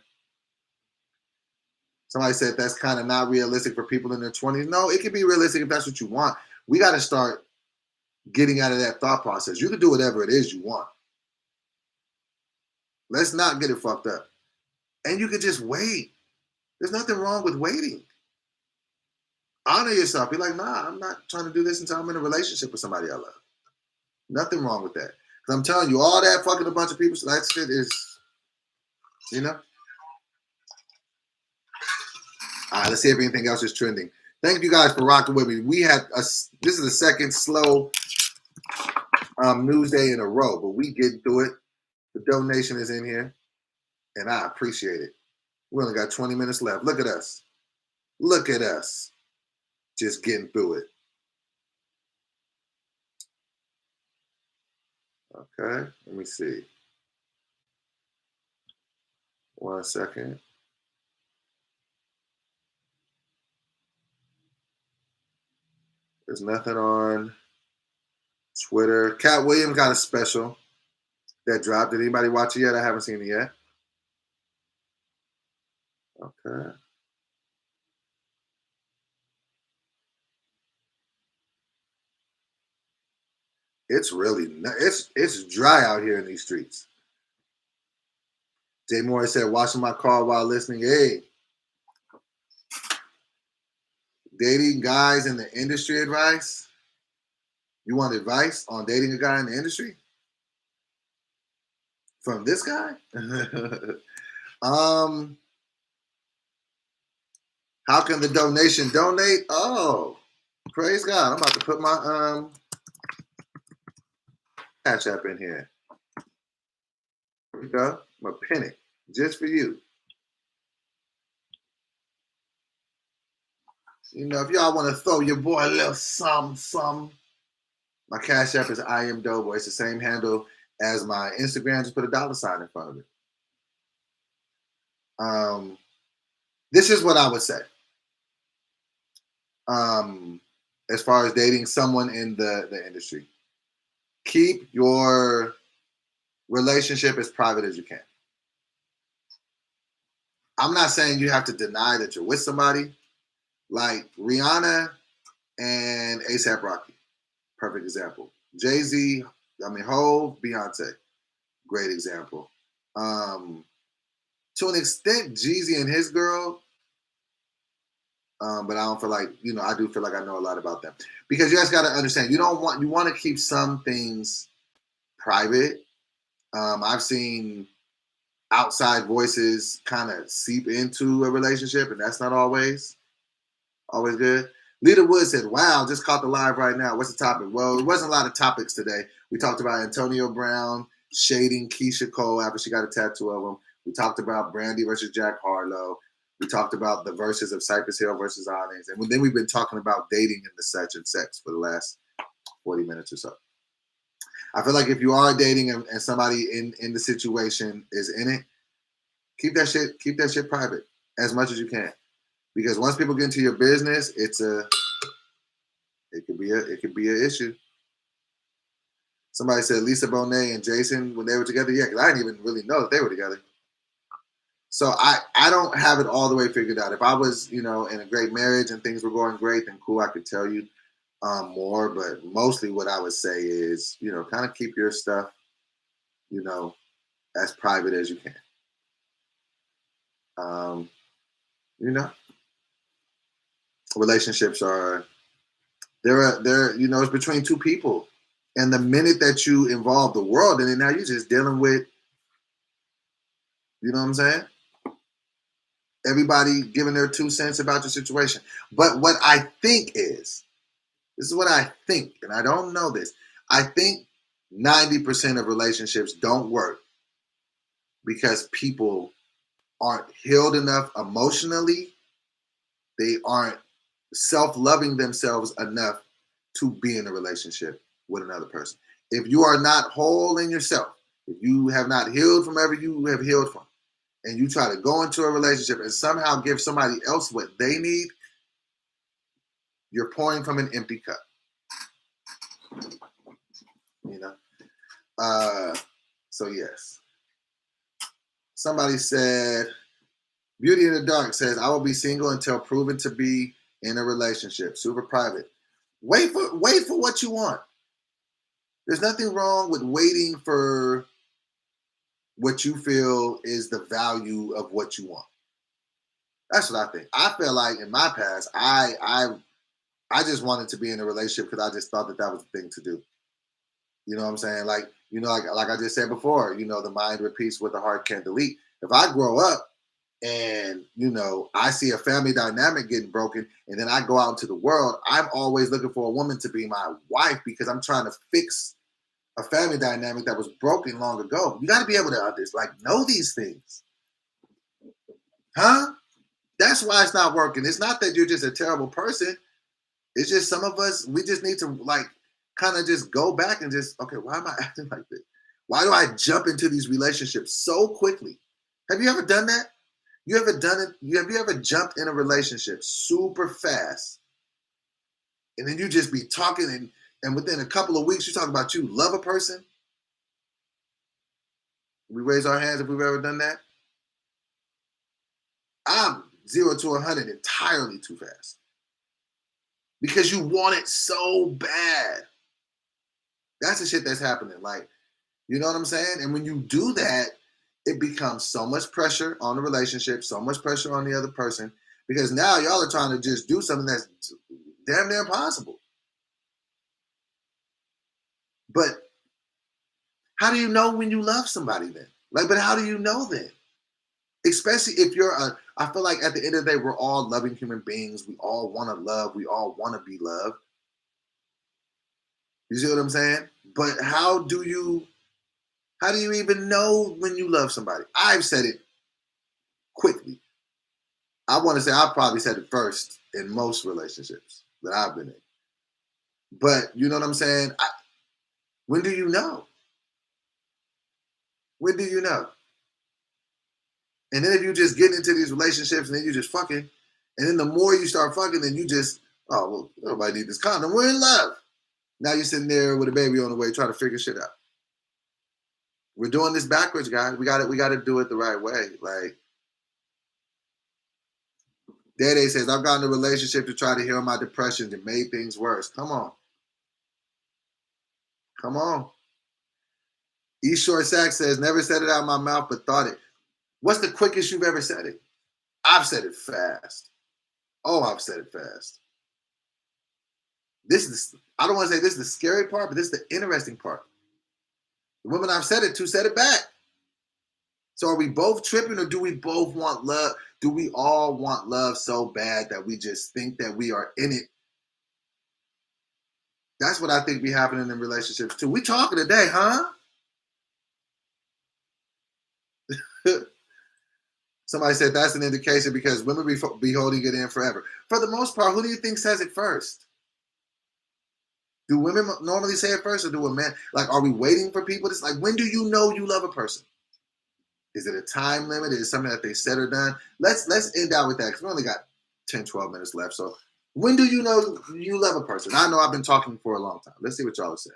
Somebody said that's kind of not realistic for people in their 20s. No, it can be realistic if that's what you want. We got to start getting out of that thought process. You can do whatever it is you want. Let's not get it fucked up. And you can just wait. There's nothing wrong with waiting. Honor yourself. Be like, nah, I'm not trying to do this until I'm in a relationship with somebody I love. Nothing wrong with that. Because I'm telling you, all that fucking a bunch of people, that shit is, you know? All right, let's see if anything else is trending. Thank you guys for rocking with me. This is the second slow news day in a row, but we getting through it. The donation is in here, and I appreciate it. We only got 20 minutes left. Look at us. Look at us. Just getting through it. Okay, let me see. 1 second. There's nothing on Twitter. Cat Williams got a special that dropped. Did anybody watch it yet? I haven't seen it yet. Okay. It's really it's dry out here in these streets. Jay Moore said, washing my car while listening. Hey, dating guys in the industry advice? You want advice on dating a guy in the industry? From this guy? How can the donation donate? Oh, praise God. I'm about to put my Cash App in here. Here we go. I'm going to pin it just for you. You know, if y'all want to throw your boy a little some, my Cash App is I am Doughboy. It's the same handle as my Instagram. Just put a $sign in front of it. This is what I would say. As far as dating someone in the industry, keep your relationship as private as you can. I'm not saying you have to deny that you're with somebody. Like Rihanna and A$AP Rocky, perfect example. Jay-Z, Hov, Beyonce, great example. To an extent, Jeezy and his girl, but I don't feel like, I do feel like I know a lot about them. Because you guys got to understand, you want to keep some things private. I've seen outside voices kind of seep into a relationship, and that's not always good. Lita Wood said, wow, just caught the live right now. What's the topic? Well, it wasn't a lot of topics today. We talked about Antonio Brown shading Keisha Cole after she got a tattoo of him. We talked about Brandy versus Jack Harlow. We talked about the verses of Cypress Hill versus Onyx. And then we've been talking about dating and the such and sex for the last 40 minutes or so. I feel like if you are dating and somebody in the situation is in it, keep that shit private as much as you can. Because once people get into your business, it could be an issue. Somebody said Lisa Bonet and Jason when they were together. Yeah, because I didn't even really know that they were together. So I don't have it all the way figured out. If I was, in a great marriage and things were going great, then cool, I could tell you more. But mostly what I would say is, kind of keep your stuff, as private as you can. You know, relationships are they're you know, it's between two people, and the minute that you involve the world in it, now you're just dealing with, you know what I'm saying? Everybody giving their 2 cents about the situation. But what I think is, this is what I think, and I don't know this. I think 90% of relationships don't work because people aren't healed enough emotionally. They aren't self-loving themselves enough to be in a relationship with another person. If you are not whole in yourself, if you have not healed from whatever you have healed from, and you try to go into a relationship and somehow give somebody else what they need, you're pouring from an empty cup. You know? So yes. Somebody said, Beauty in the Dark says, I will be single until proven to be in a relationship. Super private. Wait for what you want. There's nothing wrong with waiting for what you feel is the value of what you want. That's what I think. I feel like in my past, I just wanted to be in a relationship because I just thought that was the thing to do. You know what I'm saying? Like, you know, like I just said before, you know, the mind repeats what the heart can't delete. If I grow up and, you know, I see a family dynamic getting broken and then I go out into the world, I'm always looking for a woman to be my wife because I'm trying to fix a family dynamic that was broken long ago. You got to be able to know these things. Huh? That's why it's not working. It's not that you're just a terrible person. It's just some of us, we just need to kind of just go back and just, okay, why am I acting like this? Why do I jump into these relationships so quickly? Have you ever done that? You ever done it? Have you ever jumped in a relationship super fast and then you just be talking and within a couple of weeks you talk about you love a person? We raise our hands if we've ever done that. I'm 0 to 100 entirely too fast because you want it so bad. That's the shit that's happening. Like, you know what I'm saying? And when you do that, it becomes so much pressure on the relationship, so much pressure on the other person, because now y'all are trying to just do something that's damn near impossible. But how do you know when you love somebody then? But how do you know then? Especially if I feel like at the end of the day, we're all loving human beings. We all want to love. We all want to be loved. You see what I'm saying? But how do you even know when you love somebody? I've said it quickly. I want to say I've probably said it first in most relationships that I've been in. But you know what I'm saying? When do you know? When do you know? And then if you just get into these relationships and then you just fucking, and then the more you start fucking, then you just, oh, well, nobody needs this condom. We're in love. Now you're sitting there with a baby on the way trying to figure shit out. We're doing this backwards, guys. We got to do it the right way. Like, Dede says, I've gotten in a relationship to try to heal my depression and made things worse. Come on. Come on. East Shore Sack says, never said it out of my mouth, but thought it. What's the quickest you've ever said it? I've said it fast. Oh, I've said it fast. I don't want to say this is the scary part, but this is the interesting part. The women I've said it to said it back. So are we both tripping, or do we both want love? Do we all want love so bad that we just think that we are in it? That's what I think be happening in relationships too. We talking today, huh? Somebody said that's an indication because women be holding it in forever. For the most part, who do you think says it first? Do women normally say it first, or do a man? Are we waiting for people to, when do you know you love a person? Is it a time limit? Is it something that they said or done? Let's end out with that because we only got 10, 12 minutes left. So when do you know you love a person? I know I've been talking for a long time. Let's see what y'all said.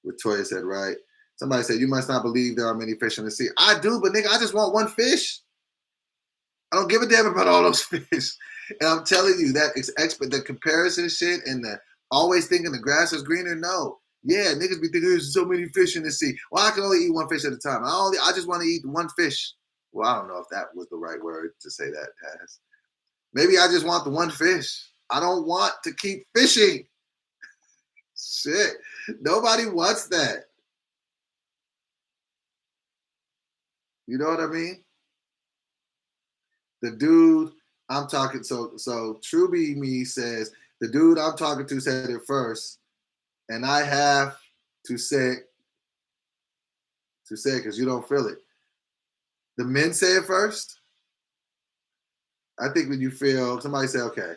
What Toya said, right? Somebody said, you must not believe there are many fish in the sea. I do, but nigga, I just want one fish. I don't give a damn about all those fish. And I'm telling you that the comparison shit and the always thinking the grass is greener. No, Yeah, niggas be thinking there's so many fish in the sea. Well, I can only eat one fish at a time. I just want to eat one fish. Well, I don't know if that was the right word to say that, Taz. Maybe I just want the one fish. I don't want to keep fishing. Shit. Nobody wants that. You know what I mean? The dude I'm talking so Truby Me says the dude I'm talking to said it first, and I have to say because you don't feel it. The men say it first. I think when you feel somebody say okay.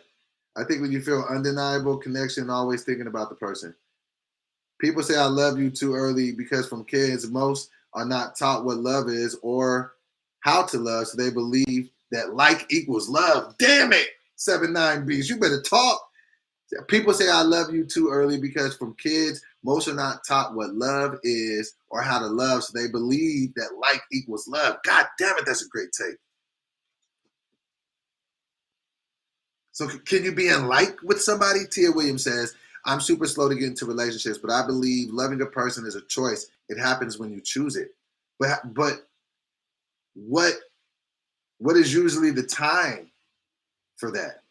I think when you feel undeniable connection, always thinking about the person. People say I love you too early because from kids, most are not taught what love is or how to love, so they believe that like equals love. Damn it, 7-9 Bs. You better talk. People say I love you too early because from kids, most are not taught what love is or how to love, so they believe that like equals love. God damn it, that's a great take. So can you be in like with somebody? Tia Williams says, I'm super slow to get into relationships, but I believe loving a person is a choice. It happens when you choose it. But what is usually the time for that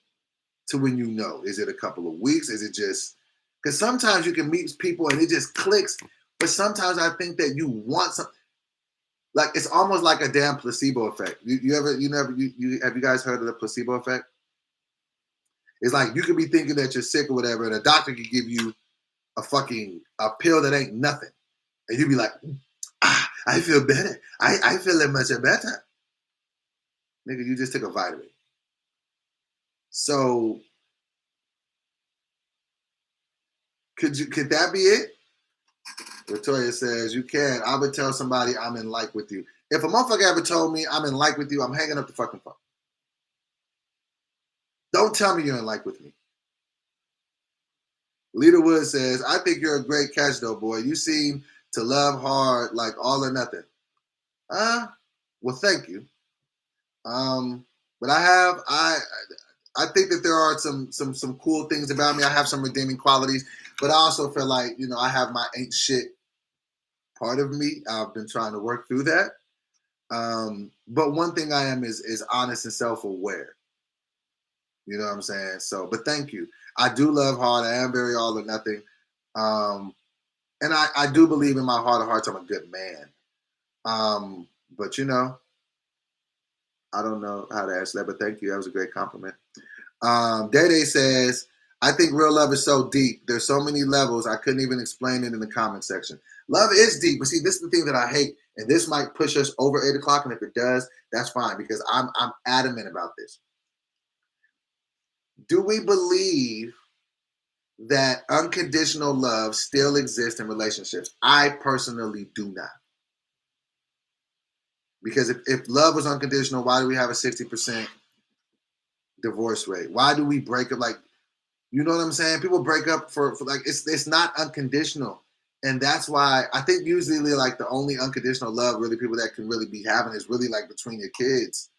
to when you know? Is it a couple of weeks? Is it just because sometimes you can meet people and it just clicks, but sometimes I think that you want something. Like it's almost like a damn placebo effect. Have you guys heard of the placebo effect? It's like you could be thinking that you're sick or whatever, and a doctor could give you a pill that ain't nothing. And you'd be like, I feel better. I feel much better. Nigga, you just took a vitamin. So could that be it? Latoya says, you can. I would tell somebody I'm in like with you. If a motherfucker ever told me I'm in like with you, I'm hanging up the fucking phone. Don't tell me you're in like with me. Lita Wood says, I think you're a great catch though, boy. You seem to love hard, like all or nothing. Well, thank you. But I think that there are some cool things about me. I have some redeeming qualities, but I also feel like, I have my ain't shit part of me. I've been trying to work through that. But one thing I am is honest and self-aware. You know what I'm saying? So, but thank you. I do love hard. I am very all or nothing. And I do believe in my heart of hearts I'm a good man. But I don't know how to answer that, but thank you. That was a great compliment. Day says, I think real love is so deep. There's so many levels. I couldn't even explain it in the comment section. Love is deep. But see, this is the thing that I hate. And this might push us over 8 o'clock. And if it does, that's fine because I'm adamant about this. Do we believe that unconditional love still exists in relationships? I personally do not. Because if love was unconditional, why do we have a 60% divorce rate? Why do we break up? Like, you know what I'm saying? People break up for like, it's not unconditional. And that's why I think usually like the only unconditional love really people that can really be having is really like between your kids.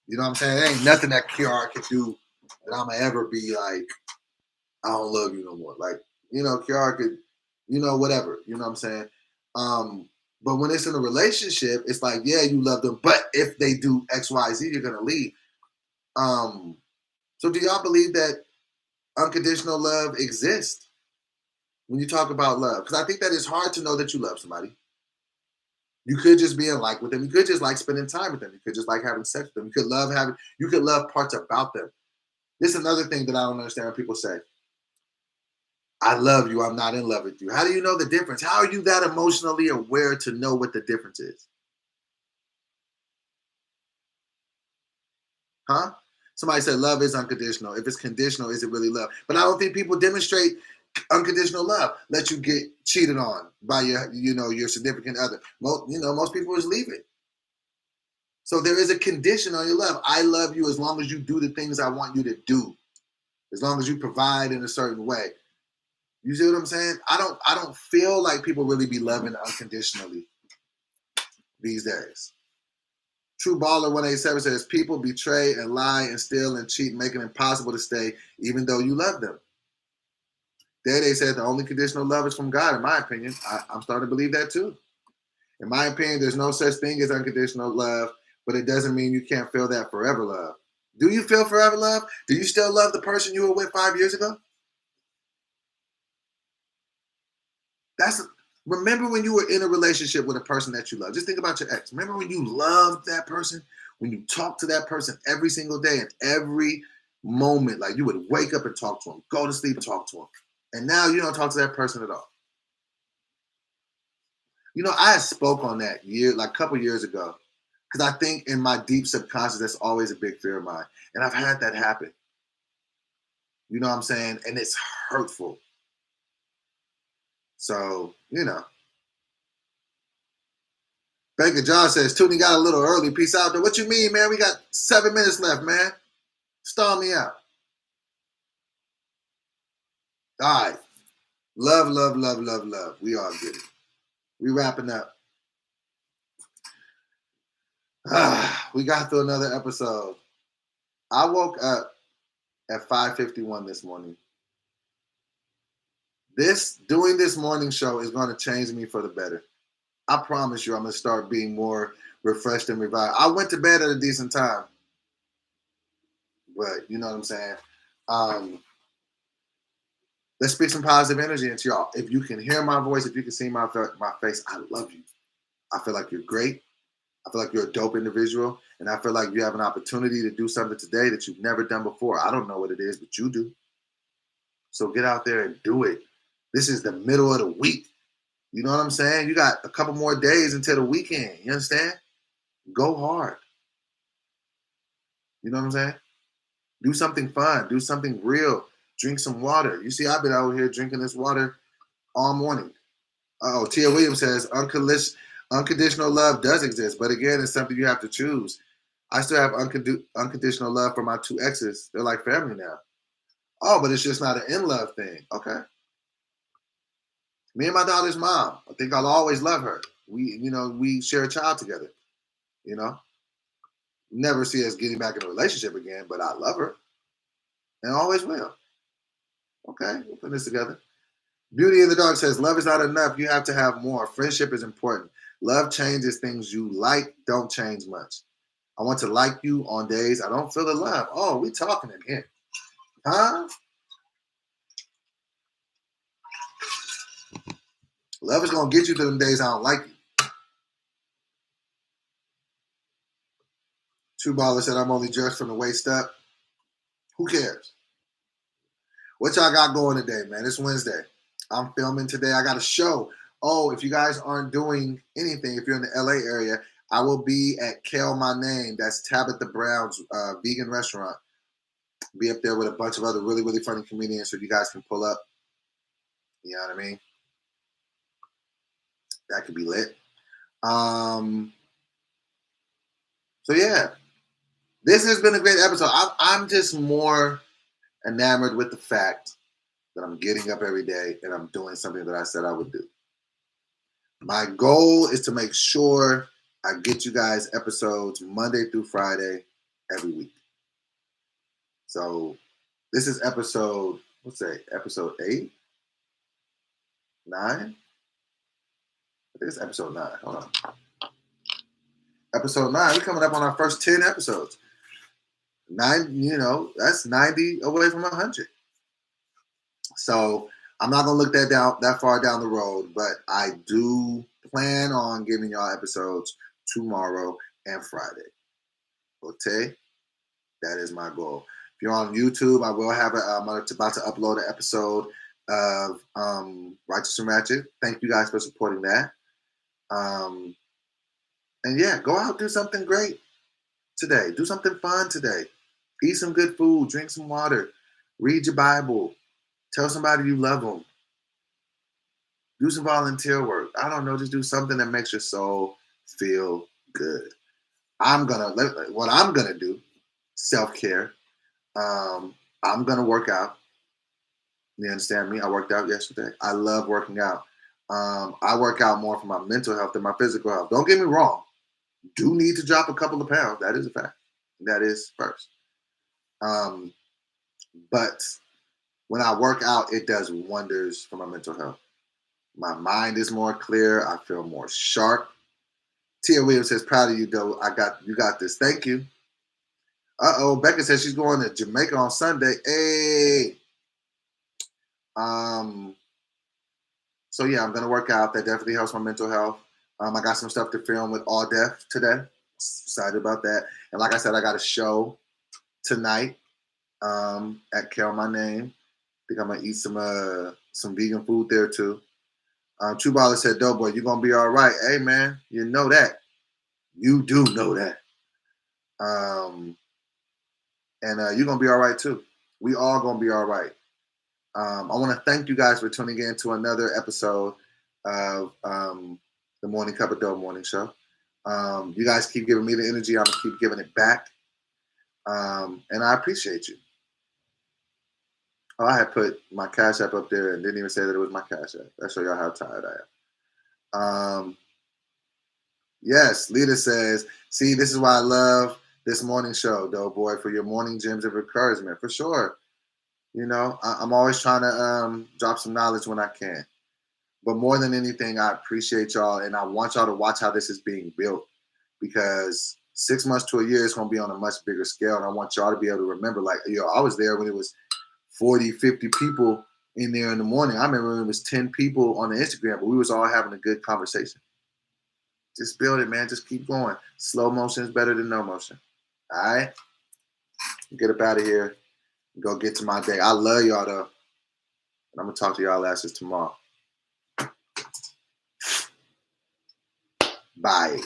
You know what I'm saying? There ain't nothing that Kiara can do that I'm going to ever be like, I don't love you no more. Like, Kiara could, whatever. You know what I'm saying? But when it's in a relationship, it's like, yeah, you love them. But if they do X, Y, Z, you're going to leave. So do y'all believe that unconditional love exists when you talk about love? Because I think that it's hard to know that you love somebody. You could just be in like with them. You could just like spending time with them. You could just like having sex with them. You could love parts about them. This is another thing that I don't understand when people say, I love you, I'm not in love with you. How do you know the difference? How are you that emotionally aware to know what the difference is? Huh? Somebody said love is unconditional. If it's conditional, is it really love? But I don't think people demonstrate unconditional love. Let you get cheated on by your significant other. Most people just leave it. So there is a condition on your love. I love you as long as you do the things I want you to do. As long as you provide in a certain way. You see what I'm saying? I don't feel like people really be loving unconditionally these days. True Baller 187 says people betray and lie and steal and cheat, making it impossible to stay even though you love them. There they said the only conditional love is from God, in my opinion. I'm starting to believe that too. In my opinion, there's no such thing as unconditional love, but it doesn't mean you can't feel that forever love. Do you feel forever love? Do you still love the person you were with 5 years ago? Remember when you were in a relationship with a person that you love. Just think about your ex. Remember when you loved that person? When you talked to that person every single day and every moment, like you would wake up and talk to him, go to sleep and talk to him. And now you don't talk to that person at all. You know, I spoke on that a couple years ago, because I think in my deep subconscious, that's always a big fear of mine. And I've had that happen. You know what I'm saying? And it's hurtful. So, you know. Baker John says, Tootie got a little early. Peace out. What you mean, man? We got 7 minutes left, man. Star me out. All right. Love, love, love, love, love. We all get it. We wrapping up. We got through another episode. I woke up at 5:51 this morning. Doing this morning show is going to change me for the better. I promise you I'm going to start being more refreshed and revived. I went to bed at a decent time. But you know what I'm saying? Let's speak some positive energy into y'all. If you can hear my voice, if you can see my face, I love you. I feel like you're great. I feel like you're a dope individual. And I feel like you have an opportunity to do something today that you've never done before. I don't know what it is, but you do. So get out there and do it. This is the middle of the week. You know what I'm saying? You got a couple more days until the weekend. You understand? Go hard. You know what I'm saying? Do something fun. Do something real. Drink some water. You see, I've been out here drinking this water all morning. Oh, Tia Williams says unconditional love does exist, but again, it's something you have to choose. I still have unconditional love for my 2 exes. They're like family now. Oh, but it's just not an in-love thing. Okay. Me and my daughter's mom, I think I'll always love her. We share a child together. You know? Never see us getting back in a relationship again, but I love her. And always will. Okay, we'll put this together. Beauty in the Dark says, love is not enough. You have to have more. Friendship is important. Love changes things you like, don't change much. I want to like you on days I don't feel the love. Oh, we talking in here. Huh? Love is going to get you to them days I don't like you. True Baller said, I'm only judged from the waist up. Who cares? What y'all got going today, man? It's Wednesday. I'm filming today. I got a show. Oh, if you guys aren't doing anything, if you're in the LA area, I will be at Kale My Name. That's Tabitha Brown's vegan restaurant. Be up there with a bunch of other really, really funny comedians so you guys can pull up. You know what I mean? That could be lit. So yeah, this has been a great episode. I'm just more enamored with the fact that I'm getting up every day and I'm doing something that I said I would do. My goal is to make sure I get you guys episodes Monday through Friday every week. So this is episode 8? 9? I think it's episode 9. Hold on. Episode 9. We're coming up on our first 10 episodes. 9, that's 90 away from 100. So I'm not gonna look that far down the road, but I do plan on giving y'all episodes tomorrow and Friday. Okay, that is my goal. If you're on YouTube, I will have I'm about to upload an episode of Righteous and Ratchet. Thank you guys for supporting that. And yeah, go out, do something great today. Do something fun today. Eat some good food. Drink some water. Read your Bible. Tell somebody you love them. Do some volunteer work. I don't know. Just do something that makes your soul feel good. What I'm gonna do, self-care. I'm gonna work out. You understand me? I worked out yesterday. I love working out. I work out more for my mental health than my physical health. Don't get me wrong. Do need to drop a couple of pounds. That is a fact. That is first. But when I work out, it does wonders for my mental health. My mind is more clear. I feel more sharp. Tia Williams says, proud of you, though. You got this. Thank you. Becca says she's going to Jamaica on Sunday. Hey. So yeah, I'm gonna work out. That definitely helps my mental health. I got some stuff to film with All Deaf today. Excited about that. And like I said, I got a show tonight at Carol My Name. I think I'm gonna eat some vegan food there too. True Baller said, Doughboy, you're gonna be all right. Hey man, you know that. You do know that. And you're gonna be all right too. We all gonna be all right. I want to thank you guys for tuning in to another episode of the Morning Cup of Dough Morning Show. You guys keep giving me the energy. I'm going to keep giving it back. And I appreciate you. Oh, I had put my Cash App up there and didn't even say that it was my Cash App. That show y'all how tired I am. Yes, Lita says, see, this is why I love this morning show, Doughboy, for your morning gems of encouragement. For sure. You know, I'm always trying to drop some knowledge when I can. But more than anything, I appreciate y'all, and I want y'all to watch how this is being built, because 6 months to a year is going to be on a much bigger scale, and I want y'all to be able to remember, like, I was there when it was 40, 50 people in there in the morning. I remember when it was 10 people on the Instagram, but we was all having a good conversation. Just build it, man. Just keep going. Slow motion is better than no motion. All right? Get up out of here. Go get to my day. I love y'all, though. And I'm going to talk to y'all asses tomorrow. Bye.